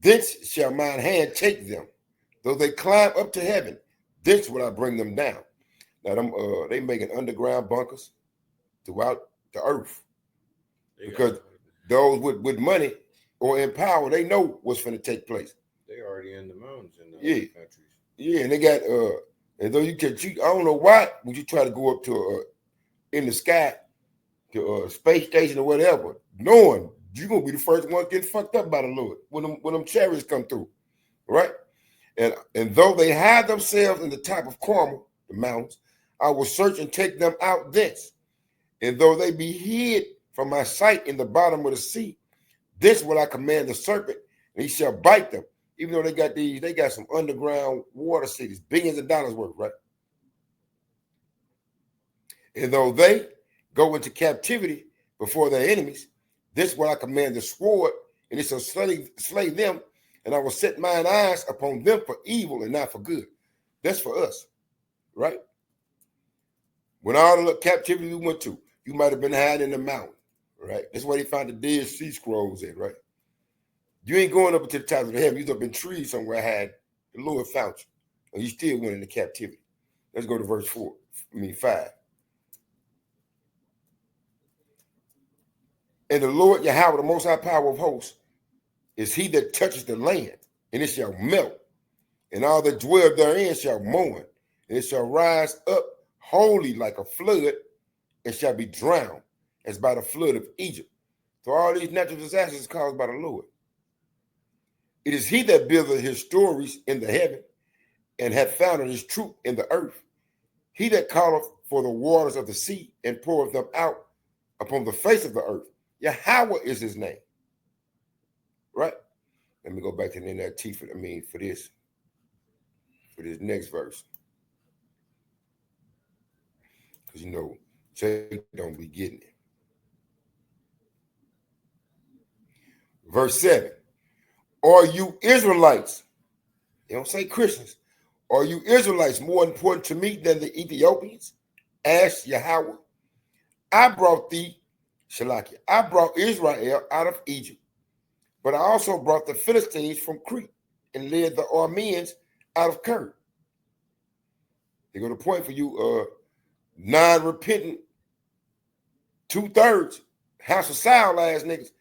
thence shall mine hand take them. Though they climb up to heaven, thence will I bring them down. Now, they making underground bunkers throughout the earth. Because those with money or in power, they know what's going to take place. They already in the mountains in the Yeah. countries. Yeah, and they got, and though you can, I don't know why would you try to go up to, in the sky, to a space station or whatever, knowing you're going to be the first one getting fucked up by the Lord when them chariots come through, right? And though they hide themselves in the top of Carmel, the mountains, I will search and take them out thence. And though they be hid from my sight in the bottom of the sea, this will I command the serpent, and he shall bite them. Even though they got some underground water cities, billions of dollars worth, right? And though they go into captivity before their enemies, this will I command the sword, and it shall slay them, and I will set mine eyes upon them for evil and not for good. That's for us, right? When all the captivity we went to, you might have been hiding in the mountain, right? That's where they found the Dead Sea Scrolls at, right? You ain't going up to the top of the heaven. You're up in trees somewhere, had the Lord found you, and you still went into captivity. Let's go to verse 5. And the Lord Yahweh, the Most High Power of hosts, is he that touches the land, and it shall melt, and all that dwell therein shall mourn, and it shall rise up wholly like a flood, and shall be drowned, as by the flood of Egypt. So all these natural disasters are caused by the Lord. It is he that buildeth his stories in the heaven, and hath founded his truth in the earth. He that calleth for the waters of the sea, and poureth them out upon the face of the earth. Yahweh is his name. Right? Let me go back to the NLT for this next verse. Because Jake don't be getting it. Verse 7. Are you Israelites? They don't say Christians. Are you Israelites more important to me than the Ethiopians? Asked Yahweh. I brought Israel out of Egypt, but I also brought the Philistines from Crete and led the Arameans out of Kir. They're going to point for you, non-repentant, 2/3 House of Saul ass niggas.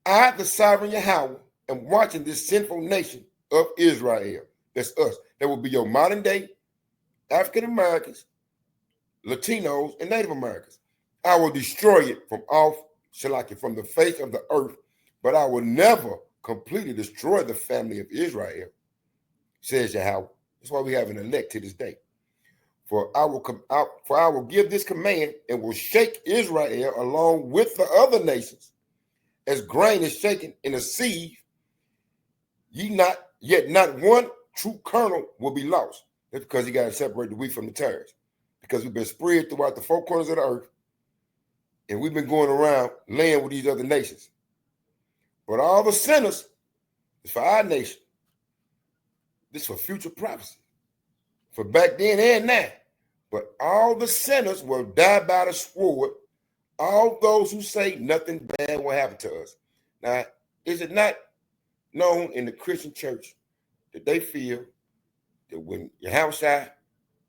I, the sovereign Yahweh, am watching this sinful nation of Israel. That's us. That will be your modern day African Americans, Latinos, and Native Americans. I will destroy it from the face of the earth, but I will never completely destroy the family of Israel, says Yahweh. That's why we have an elect to this day. For I will give this command and will shake Israel along with the other nations, as grain is shaken in a sieve. Yet not one true kernel will be lost. That's because he got to separate the wheat from the tares. Because we've been spread throughout the four corners of the earth, and we've been going around laying with these other nations. But all the sinners is for our nation. This is for future prophecy. For back then and now. but all the sinners will die by the sword. All those who say nothing bad will happen to us. Now, is it not known in the Christian church that they feel that when Yahushua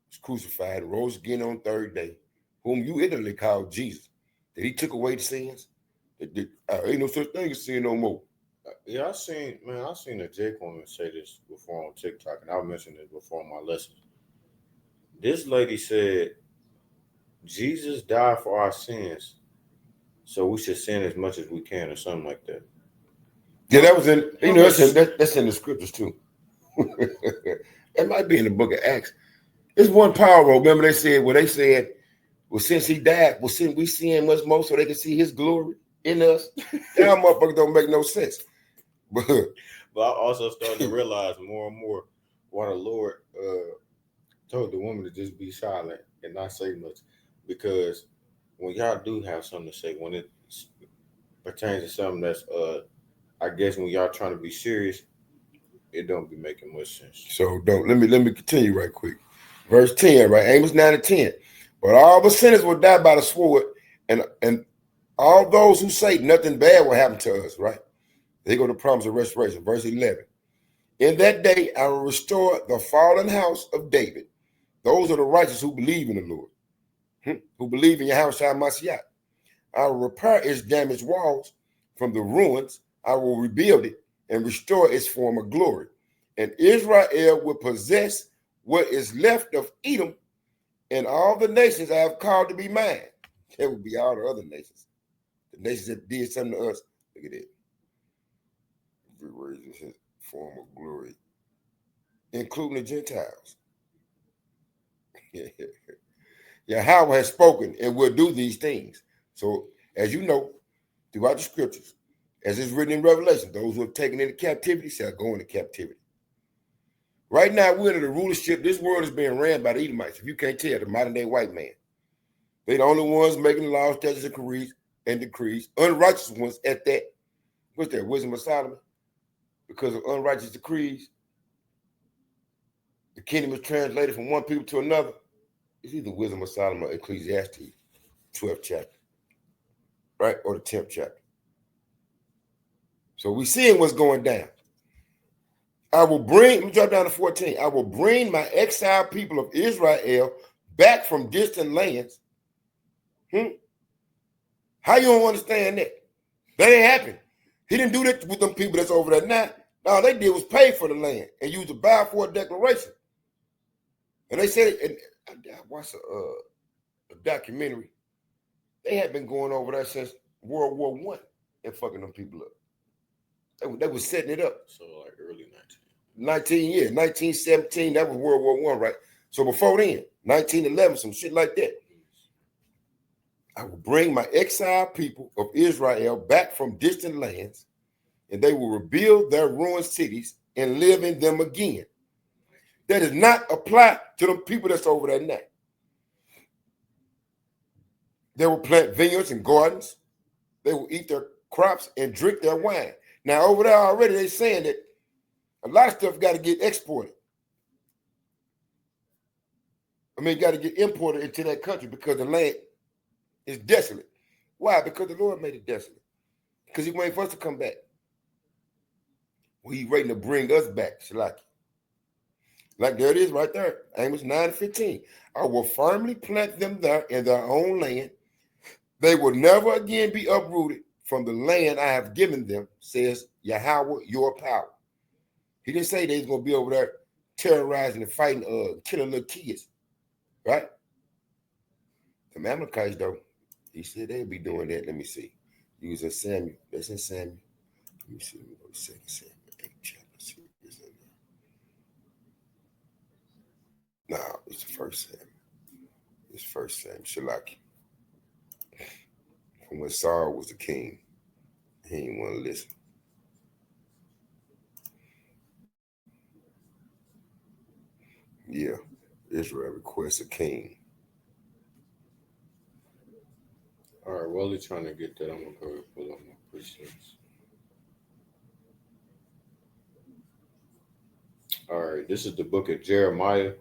was crucified and rose again on the third day, whom you ignorantly called Jesus, that he took away the sins? That ain't no such thing as sin no more. Yeah, I seen a Jake woman say this before on TikTok, and I mentioned it before in my lesson. This lady said Jesus died for our sins, so we should sin as much as we can, or something like that. Yeah, that was in, that's in the scriptures too. It might be in the book of Acts. There's one power, remember they said, well, since he died, well, since we see him much more so they can see his glory in us. That motherfucker don't make no sense. But I also started to realize more and more why the Lord told the woman to just be silent and not say much. Because when y'all do have something to say, when it pertains to something that's I guess when y'all trying to be serious, it don't be making much sense. So let me continue right quick. Verse 10, right? Amos 9 and 10. But all the sinners will die by the sword, and all those who say nothing bad will happen to us, right? They go to promise of restoration. Verse 11. In that day I will restore the fallen house of David. Those are the righteous who believe in the Lord, who believe in Yahushua Mashiach. I will repair its damaged walls from the ruins. I will rebuild it and restore its former glory. And Israel will possess what is left of Edom, and all the nations I have called to be mine. That would be all the other nations. The nations that did something to us. Look at it. Everywhere is his former glory, including the Gentiles. Yahweh has spoken and will do these things. So, as you know, throughout the scriptures, as it's written in Revelation, those who have taken into captivity shall go into captivity. Right now, we're under the rulership. This world is being ran by the Edomites. If you can't tell, the modern day white man. They're the only ones making the laws, statutes, and decrees. Unrighteous ones at that. What's that? Wisdom of Solomon? Because of unrighteous decrees, the kingdom is translated from one people to another. It's either Wisdom of Solomon or Ecclesiastes, 12th chapter, right? Or the 10th chapter. So we're seeing what's going down. Let me drop down to 14. I will bring my exiled people of Israel back from distant lands. How you don't understand that? That ain't happened. He didn't do that with them people that's over there now. All they did was pay for the land and use the Balfour Declaration. And they said, and I watched a documentary. They had been going over there since World War I and fucking them people up. They was setting it up. So like early 1917, that was World War I, right? So before then, 1911, some shit like that. I will bring my exiled people of Israel back from distant lands, and they will rebuild their ruined cities and live in them again. That does not apply to the people that's over there now. They will plant vineyards and gardens. They will eat their crops and drink their wine. Now, over there already, they're saying that a lot of stuff got to get exported. Got to get imported into that country because the land is desolate. Why? Because the Lord made it desolate. Because he waiting for us to come back. Well, he's waiting to bring us back, Shalaki. Like there it is right there. Amos 9:15. I will firmly plant them there in their own land. They will never again be uprooted from the land I have given them, says Yahweh, your power. He didn't say they was going to be over there terrorizing and fighting, killing little kids, right? The Amalekites, though, he said they'd be doing that. Let me see. Using Samuel. That's in Samuel. Let me see. 2 Samuel, 8 chapter. No, it's the 1 Samuel. It's 1 Samuel. Shalaki. From when Saul was the king, he didn't want to listen. Yeah, Israel requests a king. All right, while they're trying to get that, I'm going to go and pull up my precepts. All right, this is the book of Jeremiah,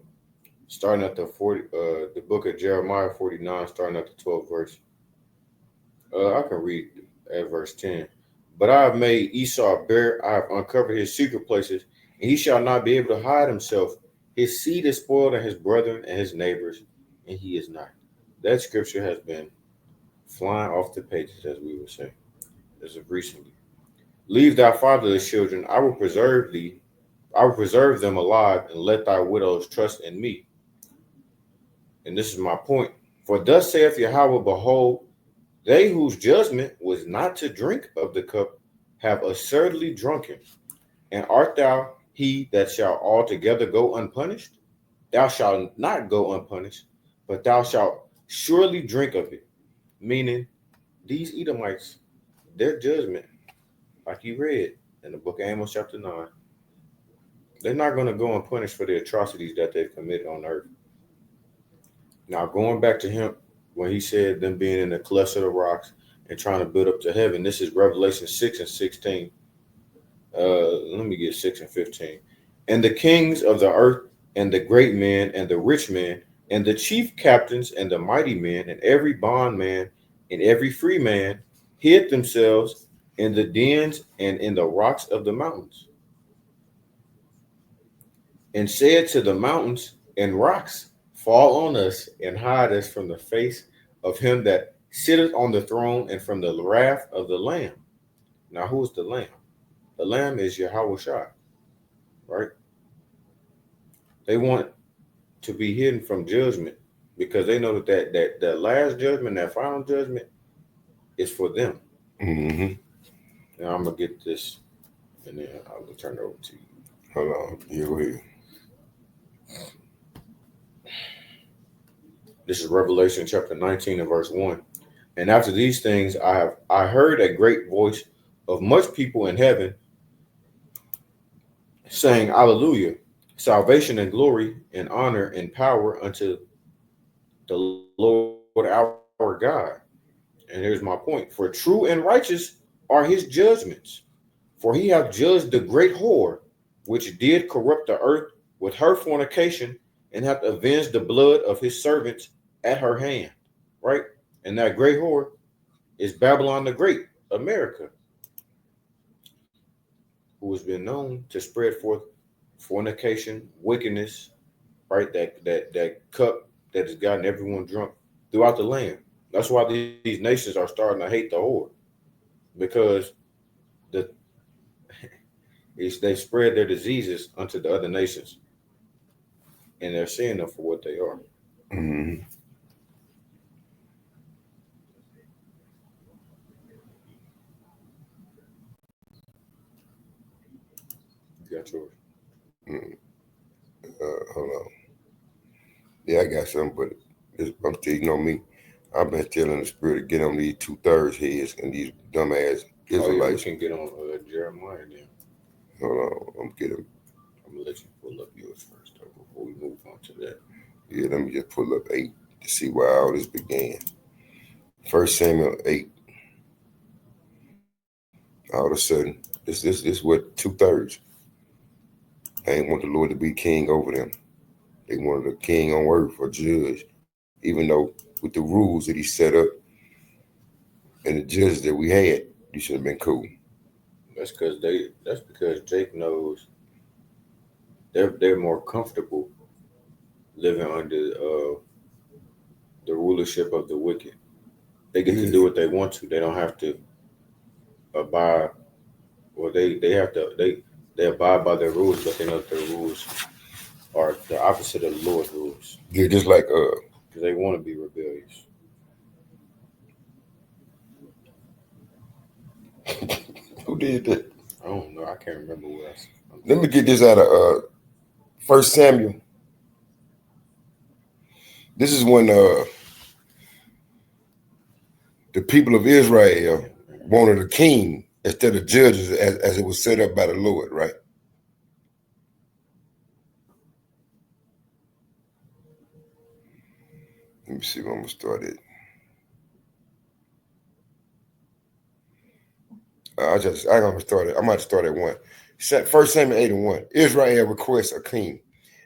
starting at the book of Jeremiah 49, starting at the 12th verse. I can read at verse 10. But I have made Esau bare, I have uncovered his secret places, and he shall not be able to hide himself. His seed is spoiled, and his brethren and his neighbors, and he is not. That scripture has been flying off the pages, as we would say, as of recently. Leave thy fatherless children, I will preserve thee, I will preserve them alive, and let thy widows trust in me. And this is my point. For thus saith Yahweh, behold, they whose judgment was not to drink of the cup have assuredly drunken. And art thou he that shall altogether go unpunished? Thou shalt not go unpunished, but thou shalt surely drink of it. Meaning, these Edomites, their judgment, like you read in the book of Amos chapter 9, they're not going to go unpunished for the atrocities that they've committed on earth. Now, going back to him, when he said them being in the clefts of the rocks and trying to build up to heaven, this is Revelation 6 and 16. Let me get 6 and 15. And the kings of the earth, and the great men, and the rich men, and the chief captains, and the mighty men, and every bondman, and every free man, hid themselves in the dens and in the rocks of the mountains, and said to the mountains and rocks, fall on us, and hide us from the face of him that sitteth on the throne, and from the wrath of the Lamb. Now, who is the Lamb? The Lamb is Yahweh Shai, right? They want to be hidden from judgment because they know that last judgment, that final judgment, is for them. Mm-hmm. Now I'm gonna get this, and then I'll turn it over to you. Hold on. Yeah, go ahead. This is Revelation chapter 19 and verse 1. And after these things, I heard a great voice of much people in heaven saying, Alleluia, salvation and glory and honor and power unto the Lord our God. And here's my point. For true and righteous are his judgments. For he hath judged the great whore, which did corrupt the earth with her fornication, and hath avenged the blood of his servants at her hand. Right? And that great whore is Babylon the Great, America, who has been known to spread forth fornication, wickedness, right? That cup that has gotten everyone drunk throughout the land. That's why these nations are starting to hate the whore, because they spread their diseases unto the other nations, and they're seeing them for what they are. Mm-hmm. You got yours. Mm-hmm. Hold on. Yeah, I got something, but I'm still, you know me. I've been telling the spirit to get on these 2/3 heads and these dumbass Israelites. We can get on Jeremiah then. Hold on, I'm gonna let you pull up yours first, though, before we move on to that. Yeah, let me just pull up 8 to see where all this began. 1 Samuel 8. All of a sudden, this what 2/3. They ain't want the Lord to be king over them. They wanted a king on earth, a judge, even though with the rules that he set up and the judges that we had, you should have been cool. That's because Jake knows they're more comfortable living under the rulership of the wicked. They get to do what they want to. They don't have to abide, or they abide by their rules, but they know that their rules are the opposite of the Lord's rules. Yeah, just like because they want to be rebellious. Who did that? I don't know. I can't remember what else. Let me get this out of 1 Samuel. This is when the people of Israel wanted a king instead of judges as it was set up by the Lord, right? Let me see where I'm going to start it. I'm going to start it. I might start at 1. 1 Samuel 8 and 1. Israel requests a king.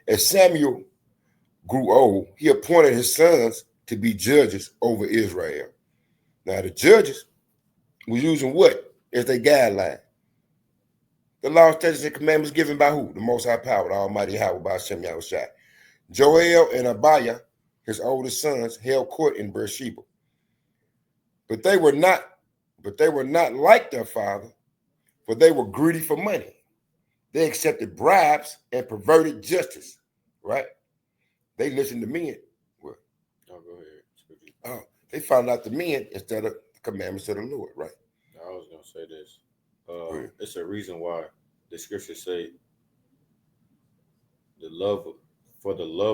And Samuel grew old, he appointed his sons to be judges over Israel. Now, the judges were using what as their guideline? The law, statutes, and commandments given by who? The Most High Power, the Almighty Yahweh, by Hashem Yahushua. Joel and Abiah, his oldest sons, held court in Beersheba. But they were not like their father, for they were greedy for money. They accepted bribes and perverted justice, right? They listened to men. Well, go ahead. They found out the men instead of the commandments of the Lord, right? I was going to say this. It's a reason why the scriptures say the love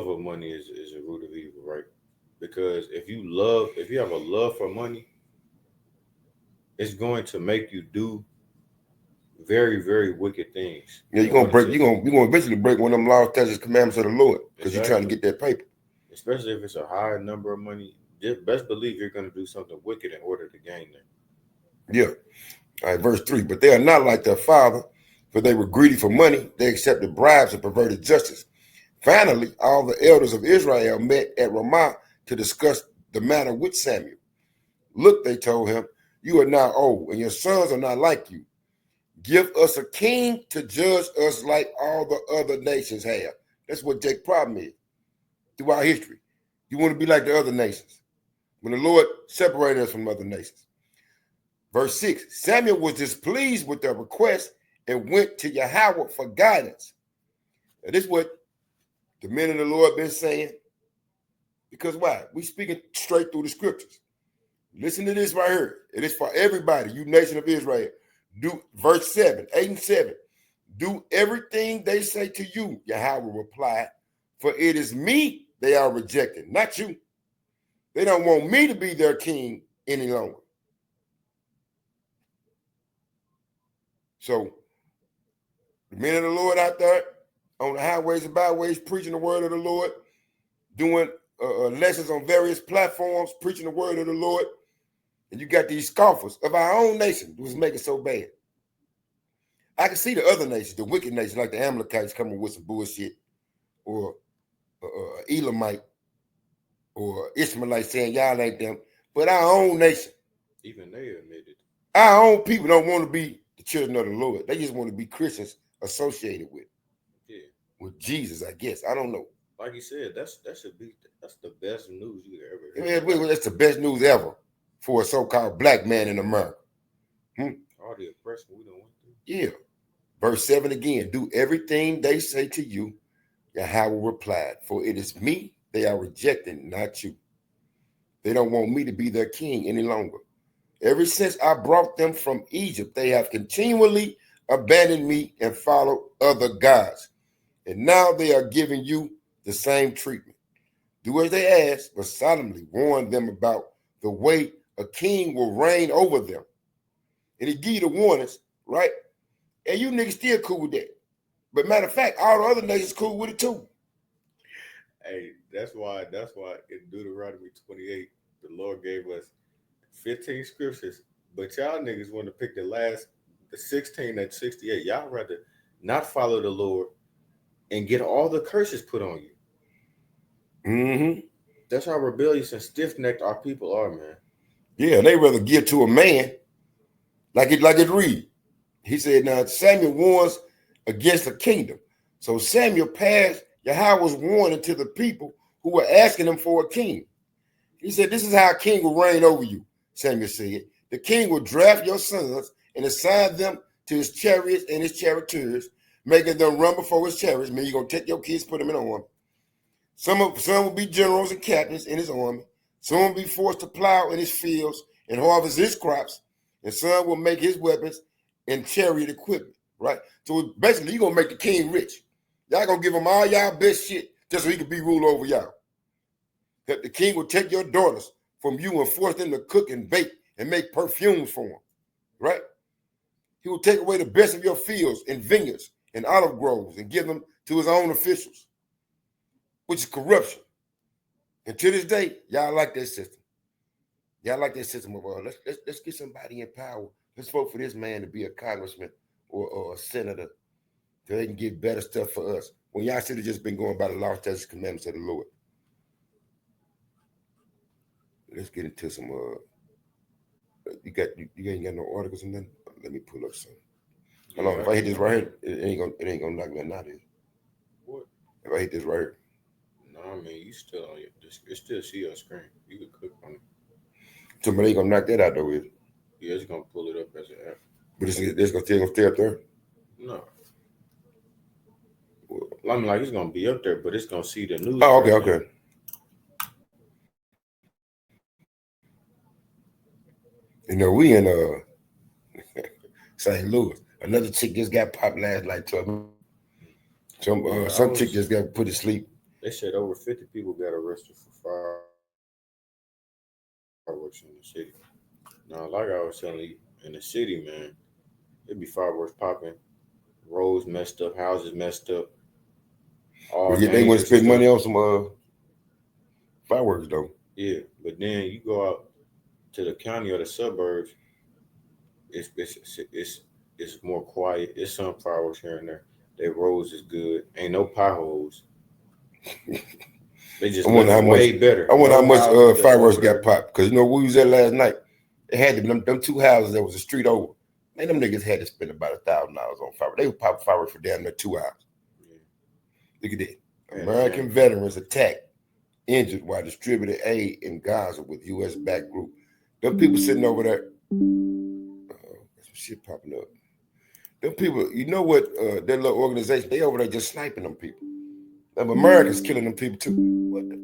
of money is a root of evil, right? Because if you have a love for money, it's going to make you do very, very wicked things. Yeah, you're gonna eventually break one of them laws, statutes, commandments of the Lord because you're trying to get that paper. Especially if it's a high number of money, just best believe you're going to do something wicked in order to gain that. Yeah. All right, verse 3. But they are not like their father, for they were greedy for money. They accepted bribes and perverted justice. Finally, all the elders of Israel met at Ramah to discuss the matter with Samuel. Look, they told him, you are now old, and your sons are not like you. Give us a king to judge us like all the other nations have. That's what Jake's problem is throughout history. You want to be like the other nations. When the Lord separated us from other nations. Verse 6, Samuel was displeased with their request and went to Yahweh for guidance. Now, this is what the men of the Lord been saying. Because why? We speaking straight through the scriptures. Listen to this right here. It is for everybody, you nation of Israel. Do verse 7, 8 and 7. Do everything they say to you, Yahweh replied, for it is me they are rejecting, not you. They don't want me to be their king any longer. So the men of the Lord out there on the highways and byways preaching the word of the Lord, doing lessons on various platforms, preaching the word of the Lord. And you got these scoffers of our own nation who's making it so bad. I can see the other nations, the wicked nations, like the Amalekites coming with some bullshit, or Elamite, or Ishmaelite saying y'all ain't them. But our own nation, even they admitted, our own people don't want to be the children of the Lord. They just want to be Christians associated with Jesus, I guess. I don't know. Like you said, that's the best news you ever heard. Yeah, that's the best news ever for a so-called black man in America. All the oppression we don't want to. Yeah. Verse 7 again. Do everything they say to you. Yahweh replied, for it is me they are rejecting, not you. They don't want me to be their king any longer. Ever since I brought them from Egypt, they have continually abandoned me and followed other gods. And now they are giving you the same treatment. Do as they ask, but solemnly warn them about the way a king will reign over them. And he give you the warnings, right? And you niggas still cool with that. But matter of fact, all the other nations cool with it too. Hey, that's why in Deuteronomy 28, the Lord gave us 15 scriptures, but y'all niggas want to pick the 16 and 68. Y'all rather not follow the Lord and get all the curses put on you. Mm-hmm. That's how rebellious and stiff-necked our people are, man. Yeah, they rather give to a man like it read. He said, now Samuel warns against the kingdom. So Samuel passed Yahweh's warning to the people who were asking him for a king. He said, this is how a king will reign over you, Samuel said. The king will draft your sons and assign them to his chariots and his charioteers, making them run before his chariots. Mean you're going to take your kids, put them in an army. Some will be generals and captains in his army. Some will be forced to plow in his fields and harvest his crops. And some will make his weapons and chariot equipment, right? So basically, you're going to make the king rich. Y'all going to give him all y'all best shit just so he can be ruled over y'all. That the king will take your daughters from you and force them to cook and bake and make perfumes for him, right? He will take away the best of your fields and vineyards and olive groves and give them to his own officials, which is corruption. And to this day, y'all like that system. Y'all like that system of let's get somebody in power. Let's vote for this man to be a congressman or a senator so they can get better stuff for us. When y'all should have just been going by the law, statutes, commandments of the Lord. let's get into some. You ain't got no articles and nothing. Let me pull up some. Hold on, if I hit this right here, it ain't gonna knock nothing out of it. What? If I hit this right here. No, I mean you still on your. It still see your screen. You could click on it. Somebody ain't gonna knock that out though, is it? Yeah, it's gonna pull it up as an app. But it's gonna stay up there. No. I mean, like it's gonna be up there, but it's gonna see the news. Oh, okay. You know, we in St. Louis. Another chick just got popped last night. Some chick just got put to sleep. They said over 50 people got arrested for fireworks in the city. Now, like I was telling you, in the city, man, it'd be fireworks popping, roads messed up, houses messed up. They want to spend money on some fireworks, though. Yeah, but then you go out to the county or the suburbs, it's more quiet. It's some fireworks here and there. Their roads is good. Ain't no potholes. They just way better. I wonder how much fireworks got popped. Because you know we was there last night. They had them two houses that was a street over. Man, them niggas had to spend about $1,000 on fireworks. They would pop fireworks for damn near 2 hours. Yeah. Look at that. American veterans attacked, injured while distributing aid in Gaza with U.S.-backed group. Them people sitting over there. Some shit popping up. Them people, you know what? Their little organization, they over there just sniping them people. Them Americans killing them people too. What the?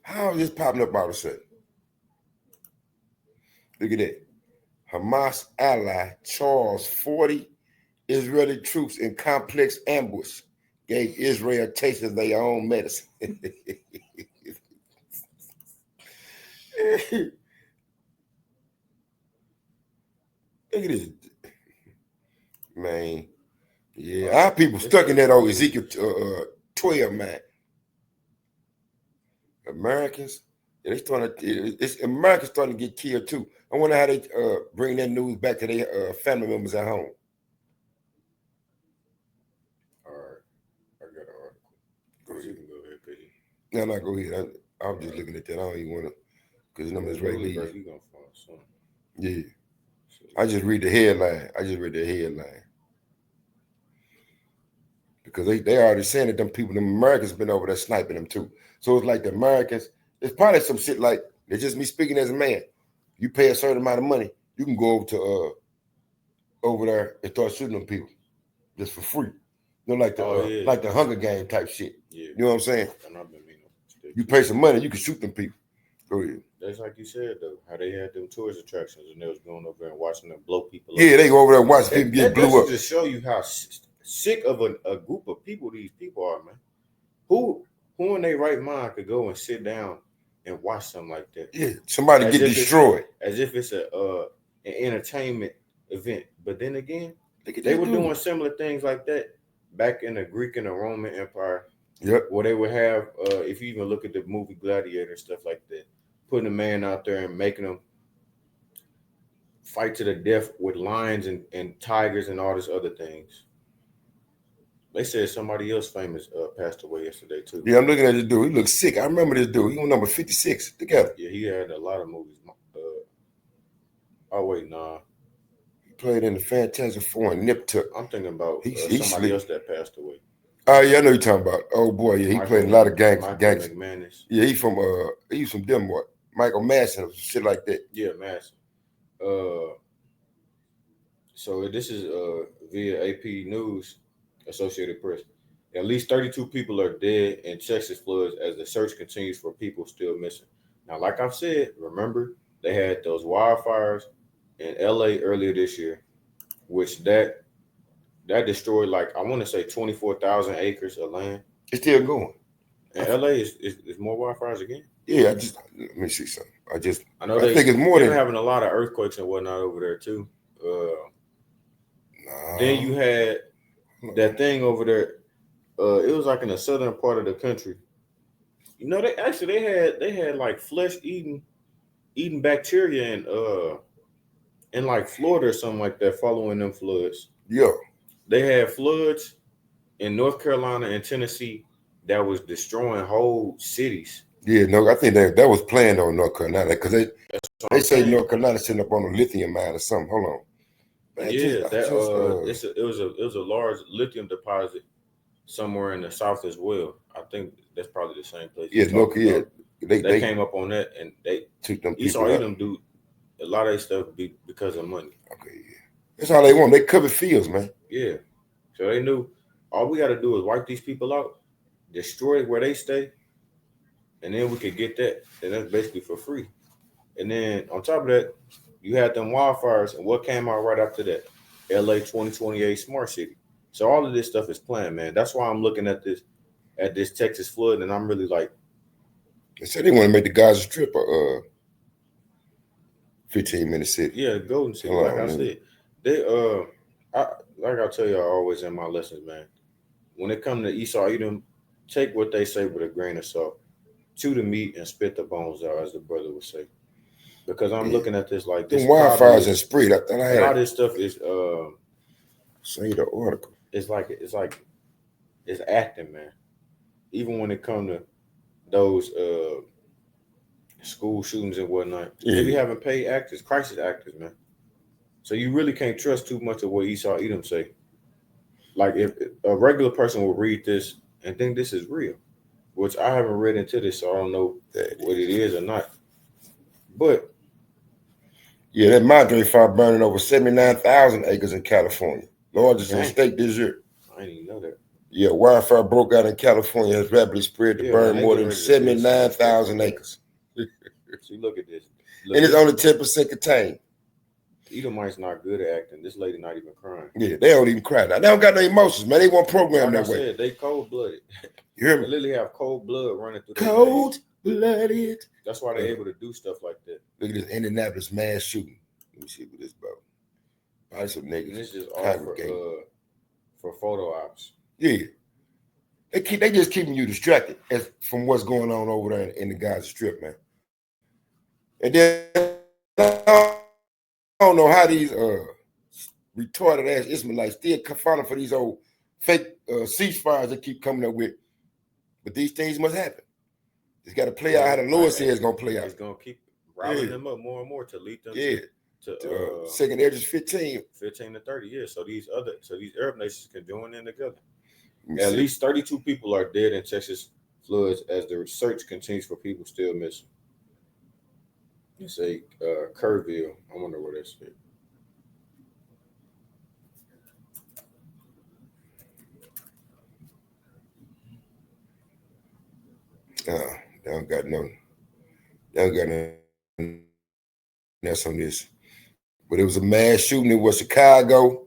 How is this popping up all of a sudden? Look at that. Hamas ally Charles 40 Israeli troops in complex ambush gave Israel a taste of their own medicine. Look at this. Man. Yeah, our people stuck in that old Ezekiel 12, man. Americans, Americans starting to get killed too. I wonder how they bring that news back to their family members at home. All right, I got an article. Go ahead. You can go ahead, Peggy. No, go ahead. I'm just looking at that. I don't even want to, because the numbers right there. You gonna find something. Yeah, I just read the headline. Because they already saying that them Americans been over there sniping them too. So it's like the Americans, it's probably some shit like, it's just me speaking as a man. You pay a certain amount of money, you can go over to over there and start shooting them people just for free. You know, like the Hunger Game type shit. Yeah. You know what I'm saying? You pay some money, you can shoot them people. Go ahead. That's like you said though, how they had them tourist attractions and they was going over there and watching them blow people up. Yeah, they go over there and watch people get blew up. Just show you how sick of a group of people these people are, man. Who in their right mind could go and sit down and watch something like that? Yeah, somebody get destroyed. As if it's an entertainment event. But then again, they were doing similar things like that back in the Greek and the Roman Empire. Yep. Where they would have, if you even look at the movie Gladiator and stuff like that, putting a man out there and making them fight to the death with lions and tigers and all these other things. They said somebody else famous passed away yesterday too. Yeah, I'm looking at this dude. He looks sick. I remember this dude. He was number 56 together. Yeah, he had a lot of movies. Oh wait, nah. He played in the Fantastic Four and Nip Tuck. I'm thinking about somebody else that passed away. Oh yeah, I know you're talking about. Oh boy, yeah, he played a lot of gangsters. McManus. Yeah, he was from Denmark. Michael Madsen or shit like that. Yeah, Madsen. So this is via AP News, Associated Press. At least 32 people are dead in Texas floods as the search continues for people still missing. Now, like I've said, remember they had those wildfires in LA earlier this year, which that destroyed like I want to say 24,000 acres of land. It's still going. And LA is more wildfires again. Yeah, let me see something. I think it's more than having a lot of earthquakes and whatnot over there too. Then you had that thing over there. It was like in the southern part of the country. You know, they had like flesh eating bacteria in like Florida or something like that following them floods. Yeah. They had floods in North Carolina and Tennessee that was destroying whole cities. Yeah, no, I think that was planned on North Carolina because they say saying. North Carolina sitting up on a lithium mine or something. Hold on. Man, it was a large lithium deposit somewhere in the south as well. I think that's probably the same place. Yeah, North yeah. They came up on that and they took them Esau people out. Edom do a lot of that stuff because of money. Okay, yeah. That's all they want. They cover fields, man. Yeah. So they knew all we got to do is wipe these people out, destroy where they stay, and then we could get that. And that's basically for free. And then on top of that, you had them wildfires, and what came out right after that? LA 2028 Smart City. So all of this stuff is planned, man. That's why I'm looking at this Texas flood, and I'm really like, they said they want to make the Gaza Strip a 15-minute city. Yeah, Golden City. Like I said, they like I tell you always in my lessons, man. When it comes to Esau Edom, take what they say with a grain of salt. Chew the meat and spit the bones out, as the brother would say. Because I'm looking at this like this. Wildfires and spread. I thought I had a lot of this stuff is say the article. It's acting, man. Even when it comes to those school shootings and whatnot, they be having paid actors, crisis actors, man. So you really can't trust too much of what Esau Edom say. Like if a regular person will read this and think this is real, which I haven't read into this, so I don't know what it is or not. But yeah, that Madre fire burning over 79,000 acres in California, largest in the state this year. I didn't even know that. Yeah, wildfire broke out in California, has rapidly spread to burn more than 79,000 acres. See, look at this. And it's only 10% contained. Edomites not good at acting. This lady not even crying. Yeah, they don't even cry now. They don't got no emotions, man. They want programmed that way. They cold-blooded. You hear me? They literally have cold blood running through. Cold-blooded. That's why they're able to do stuff like that. Look at this Indianapolis mass shooting. Let me see what this about. Probably some niggas. And this is all for photo ops. Yeah. They just keeping you distracted from what's going on over there in the Gaza Strip, man. And then I don't know how these retarded ass Ismailites still falling for these old fake ceasefires they keep coming up with. But these things must happen. It's got to play out how the Lord says it's gonna play out. It's gonna keep riling them up more and more to lead them to second Esdras 15 to 30 years. So these Arab nations can join in together. At least 32 people are dead in Texas floods as the search continues for people still missing. It's a Kerrville. I wonder where that's at. They don't got no that's on this. But it was a mass shooting. It was Chicago.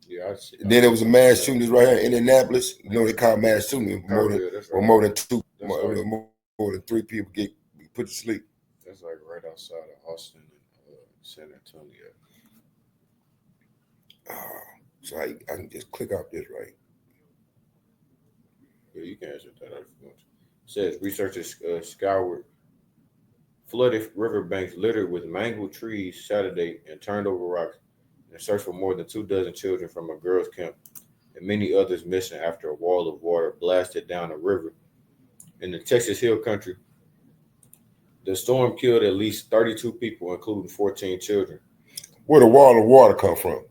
Yeah, I see. Then it was a mass shooting right here in Indianapolis. You know they call mass shooting more than three people get put to sleep. That's like right outside of Austin and San Antonio. So I can just click off this, right? Yeah, you can answer that if you want to. It says researchers scoured flooded riverbanks littered with mangled trees Saturday and turned over rocks in search for more than 24 children from a girls' camp and many others missing after a wall of water blasted down a river in the Texas Hill Country. The storm killed at least 32 people, including 14 children. Where the wall of water come from?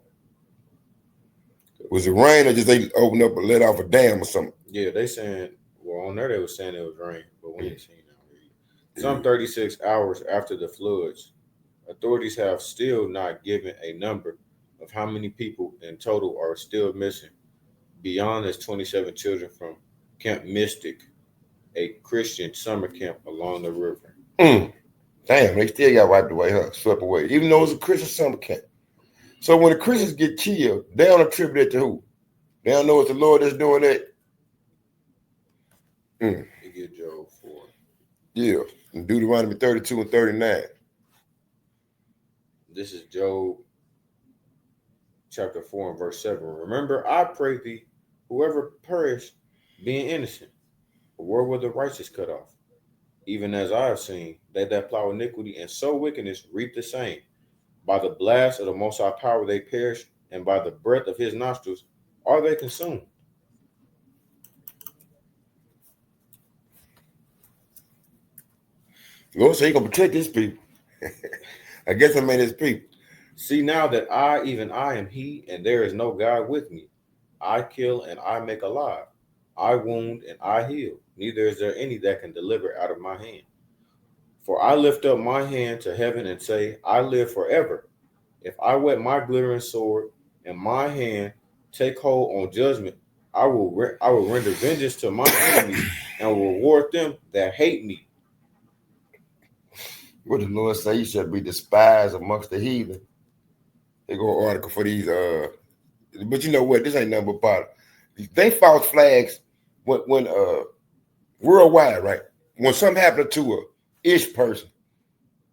Was it rain or just they opened up and let off a dam or something? Yeah, they saying, well, on there they were saying it was rain, but we ain't seen that. Some 36 hours after the floods, authorities have still not given a number of how many people in total are still missing beyond its 27 children from Camp Mystic, a Christian summer camp along the river. Damn, they still got wiped away, swept away, even though it was a Christian summer camp. So when the Christians get killed, they don't attribute it to who? They don't know it's the Lord that's doing that. You get Job 4. Yeah, in Deuteronomy 32 and 39. This is Job chapter 4 and verse 7. Remember, I pray thee, whoever perished, being innocent, where were the righteous cut off? Even as I have seen, they that plow iniquity and sow wickedness reap the same. By the blast of the Most High power they perish, and by the breath of his nostrils are they consumed. Lord said He gonna protect His people. I guess I mean His people. See now that even I am He, and there is no God with me. I kill and I make alive. I wound and I heal. Neither is there any that can deliver out of my hand. For I lift up my hand to heaven and say, I live forever. If I wet my glittering sword and my hand take hold on judgment, I will render vengeance to my enemies and will reward them that hate me. What the Lord say? You shall be despised amongst the heathen. They go article for these. But you know what? This ain't nothing but part. They false flags when worldwide, right? When something happened to a ish person,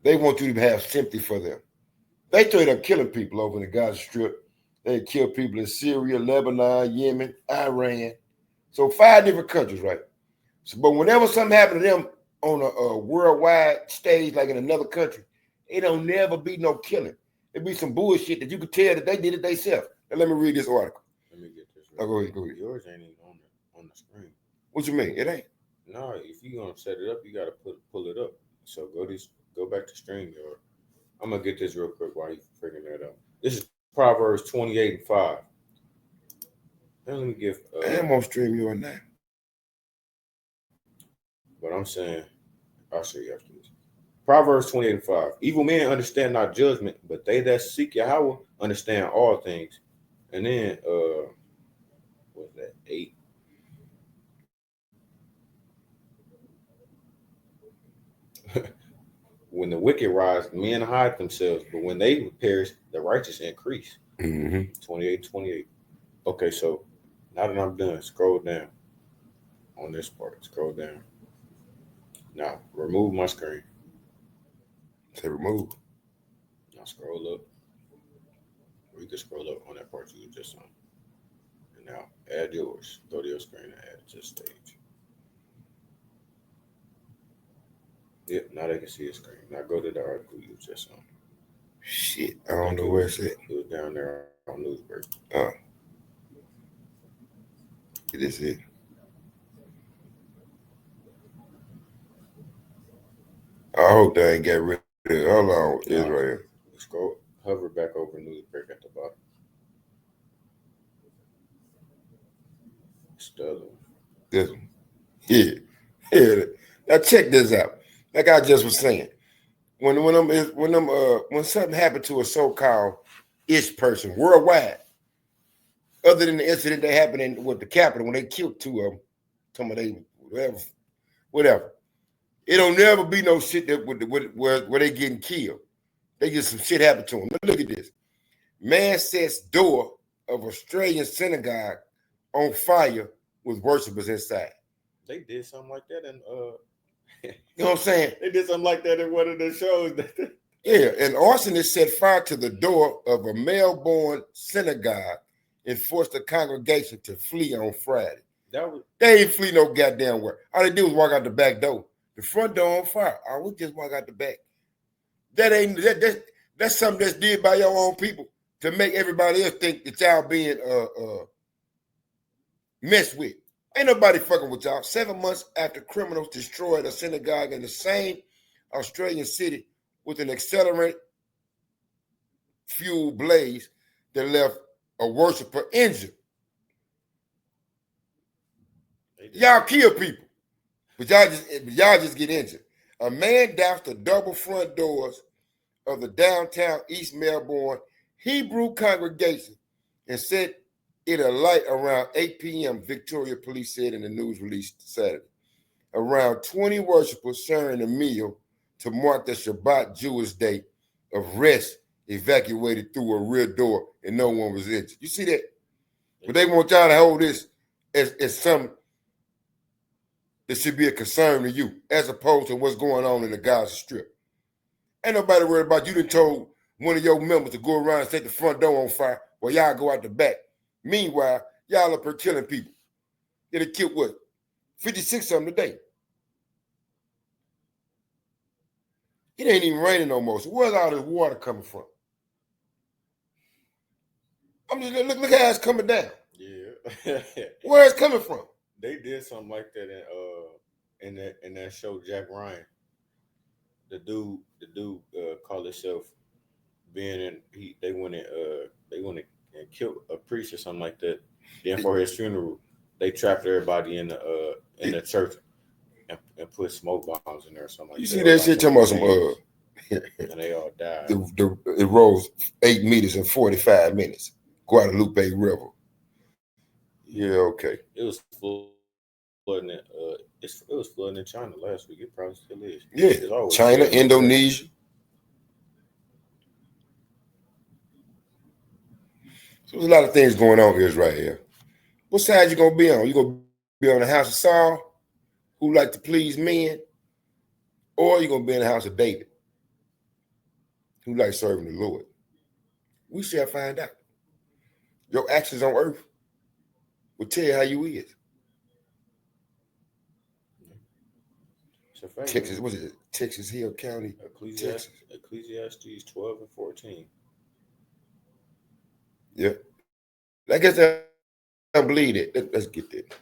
they want you to have sympathy for them. They straight up killing people over in the Gaza Strip. They kill people in Syria, Lebanon, Yemen, Iran. So 5 different countries, right? So, but whenever something happened to them on a worldwide stage, like in another country, it don't never be no killing. It be some bullshit that you could tell that they did it themselves. Now let me read this article. Let me get this right. Go ahead. Yours ain't even on the screen. What you mean? It ain't. No, if you're gonna set it up, you gotta pull it up. So go back to StreamYard. I'm gonna get this real quick while you figuring that out. This is Proverbs 28:5. Now let me give. I'm on StreamYard now. But I'm saying, I'll show you after this. Proverbs 28:5. Evil men understand not judgment, but they that seek Yahweh understand all things. And then, what's that? 8. When the wicked rise, men hide themselves, but when they perish, the righteous increase. 28:28. Okay, so now that I'm done, scroll down on this part. Scroll down. Now, remove my screen. Say remove. Now, scroll up. Or you can scroll up on that part you were just on. And now, add yours. Go to your screen and add to stage. Yep, now they can see your screen. Now go to the article you were just on. Shit, I don't know where it's at. It was down there on Newsbreak. It is it. I hope they ain't get rid of it. Hold on, Israel. Scroll, hover back over Newsbreak at the bottom. It's the other one. This one. Yeah. Now check this out. Like I just was saying, when something happened to a so-called ish person worldwide, other than the incident that happened with the Capitol when they killed 2 of them, some of they whatever. It don't never be no shit that where they getting killed. They just some shit happened to them. Look at this. Man sets door of Australian synagogue on fire with worshipers inside. They did something like that in you know what I'm saying? They did something like that in one of the shows. Yeah, an arsonist set fire to the door of a Melbourne synagogue and forced the congregation to flee on Friday. They ain't flee no goddamn where. All they do is walk out the back door. The front door on fire. Oh, we just walk out the back. That's something that's did by your own people to make everybody else think that y'all being messed with. Ain't nobody fucking with y'all. 7 months after criminals destroyed a synagogue in the same Australian city with an accelerant fuel blaze that left a worshiper injured. Y'all kill people, but y'all just get injured. A man doused the double front doors of the downtown East Melbourne Hebrew congregation and set it alight around 8 p.m., Victoria police said in the news release Saturday. Around 20 worshipers sharing a meal to mark the Shabbat Jewish day of rest evacuated through a rear door and no one was injured. You see that? But they want y'all to hold this as something that should be a concern to you, as opposed to what's going on in the Gaza Strip. Ain't nobody worried about you done told one of your members to go around and set the front door on fire while y'all go out the back. Meanwhile, y'all up here killing people. They killed what? 56 something today. It ain't even raining no more. So where's all this water coming from? I'm just look how it's coming down. Yeah. Where it's coming from? They did something like that in that show Jack Ryan. the dude called himself being in. They went and killed a priest or something like that. Then for his funeral, they trapped everybody in the church and put smoke bombs in there or something like that. You see that shit talking about some and they all died. It rose 8 meters in 45 minutes. Guadalupe River. Yeah, okay. It was flooding. It was flooding in China last week. It probably still is. Yeah, China, Indonesia. So there's a lot of things going on here right here. What side you gonna be on? You gonna be on the house of Saul, who like to please men, or you gonna be in the house of David, who like serving the Lord? We shall find out. Your actions on earth will tell you how you is. Texas, what is it? Texas Hill County, Texas. Ecclesiastes 12 and 14. Yeah. I guess I don't believe it. Let's get that.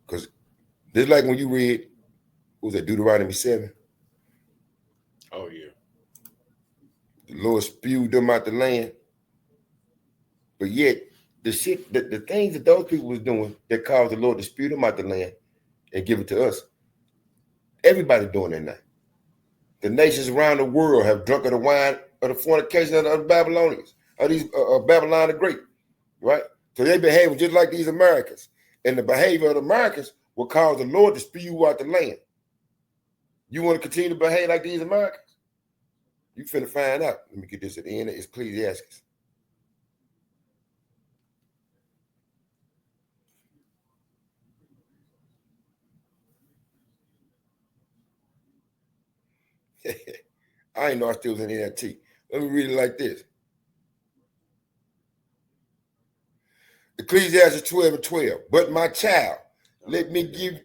Because just like when you read, what was that, Deuteronomy 7? Oh, yeah. The Lord spewed them out the land. But yet, the things that those people was doing that caused the Lord to spew them out the land and give it to us, everybody doing that now. The nations around the world have drunk of the wine of the fornication of the Babylonians, of these Babylon the Great, right? So they behave just like these Americans. And the behavior of the Americans will cause the Lord to spew you out the land. You want to continue to behave like these Americans? You finna find out. Let me get this at the end of Ecclesiastes. I didn't know I still was in NLT. Let me read it like this. Ecclesiastes 12 and 12. But my child, let me give.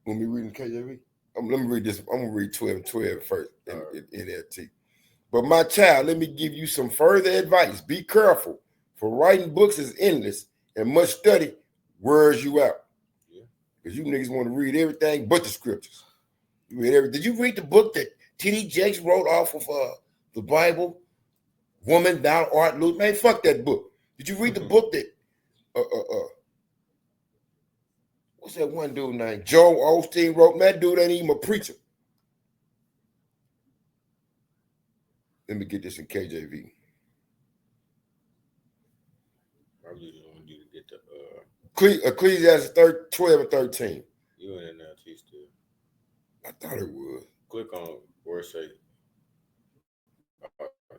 When we reading KJV? Let me read this. I'm going to read 12 and 12 first in NLT. But my child, let me give you some further advice. Be careful, for writing books is endless, and much study wears you out. Because you niggas want to read everything but the scriptures. You read everything. Did you read the book that T.D. Jakes wrote off of the Bible? Woman, thou art loose. Man, fuck that book. Did you read the book that what's that one dude named Joel Osteen wrote? Man, that dude ain't even a preacher. Let me get this in KJV. I really don't want you to get the Ecclesiastes 12 and 13. You in there still? I thought it was. Click on where it say.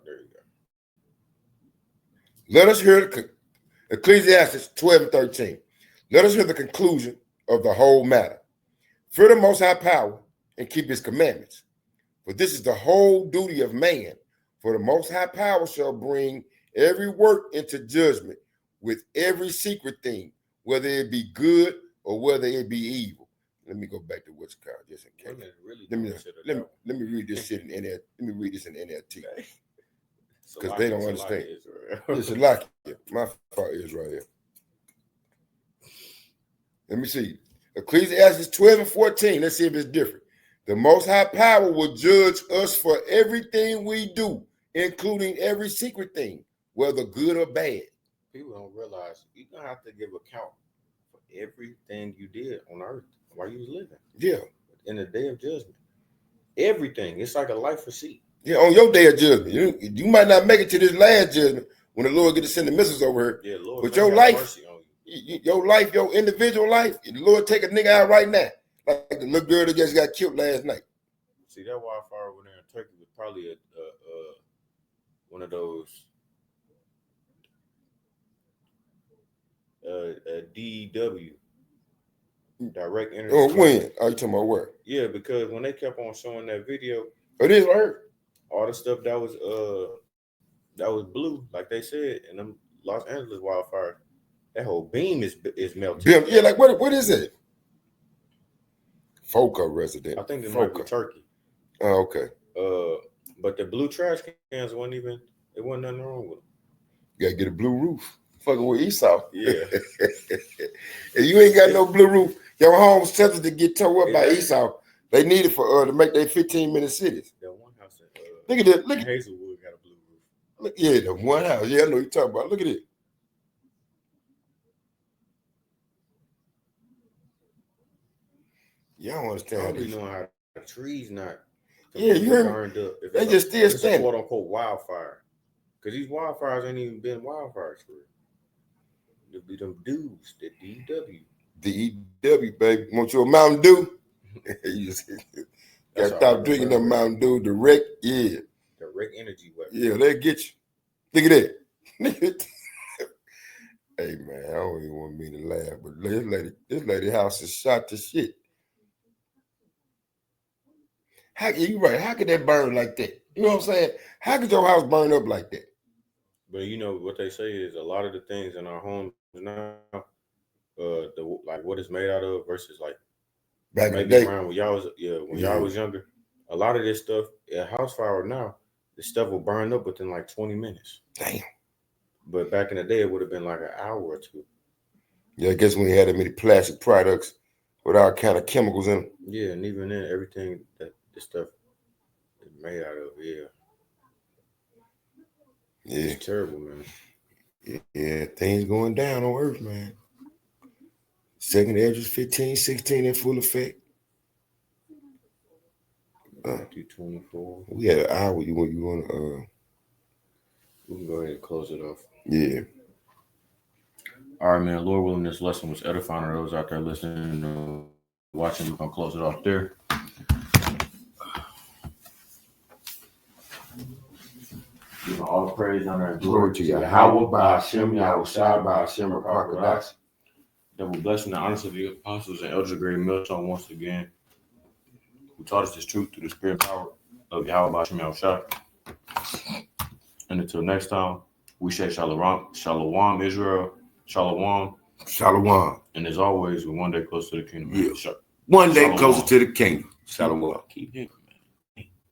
There you go. Let us hear Ecclesiastes 12 and 13. Let us hear the conclusion of the whole matter. Fear the Most High Power and keep his commandments. For this is the whole duty of man. For the Most High Power shall bring every work into judgment with every secret thing, whether it be good or whether it be evil. Let me go back to what's called just in case. Let me read this shit in NLT. Let me read this in NLT. Because they don't understand. It's a lock. My fault is right here. Let me see. Ecclesiastes 12 and 14. Let's see if it's different. The Most High Power will judge us for everything we do, including every secret thing, whether good or bad. People don't realize you're going to have to give account for everything you did on earth while you was living. Yeah. In the day of judgment. Everything. It's like a life receipt. Yeah, on your day of judgment. You might not make it to this last judgment when the Lord get to send the missiles over here. Yeah, Lord. But your life, your individual life, the Lord take a nigga out right now. Like the little girl that just got killed last night. See, that wildfire over there in Turkey was probably one of those DEW, direct energy. Oh, when? Are you talking about where? Yeah, because when they kept on showing that video, it is right. All the stuff that was blue, like they said, in them Los Angeles wildfires, that whole beam is melting. Yeah, like what is it? Foca resident. I think it might be Turkey. Oh, okay. But the blue trash cans wasn't nothing wrong with them. You gotta get a blue roof. Fucking with Esau. Yeah. If you ain't got no blue roof, Your home centers to get tore up by Exactly. Esau. They need it for to make their 15-minute cities. That one house in Look at that. Look at Hazelwood got a blue roof. look. Yeah, the one house. Yeah, I know what you're talking about. Look at it. Y'all don't I understand how don't be this. knowing how the trees not Yeah, you heard me. burned up. If They it's just still if it's a standing. quote unquote wildfire. Because these wildfires ain't even been wildfires for real. It'll be them dudes, the DW. DEW, baby. Want you a Mountain Dew? You just That's gotta all I stop drinking remember. that Mountain Dew direct. Yeah. Direct energy weapon. Yeah, they'll get you. Look at that. Hey man, I don't even want me to laugh, but this lady house is shot to shit. How you right? How could that burn like that? You know what I'm saying? How could your house burn up like that? But you know what they say is a lot of the things in our homes now, like what it's made out of versus like Back in the maybe day, around when y'all was younger. A lot of this stuff, a house fire now, the stuff will burn up within like 20 minutes. damn. But back in the day, it would have been like an hour or two. Yeah, I guess when we had that many plastic products with all kind of chemicals in them. Yeah, and even then, everything that the stuff is made out of, Yeah, it's terrible, man. yeah, things going down on Earth, man. Second Esdras 15, 16 in full effect. Matthew 24. We had an hour. You want We can go ahead and close it off. yeah. All right, man. Lord willing, this lesson was edifying to those out there listening and watching. We're gonna close it off there. Give all praise, honor, and Glory to Yahweh, by Hashem, Yahushua, by Hashem, Rakadash. Double blessing and honor to the apostles and elders of Great Millstone once again, who taught us this truth through the spirit and power of Yahweh by Hashem, Yahushua. And until next time, we say Shalom, Shalom, Israel, Shalom. Shalom. And as always, we're one day closer to the kingdom. Yeah. One day Shalom. closer to the kingdom. Shalom. Keep hitting.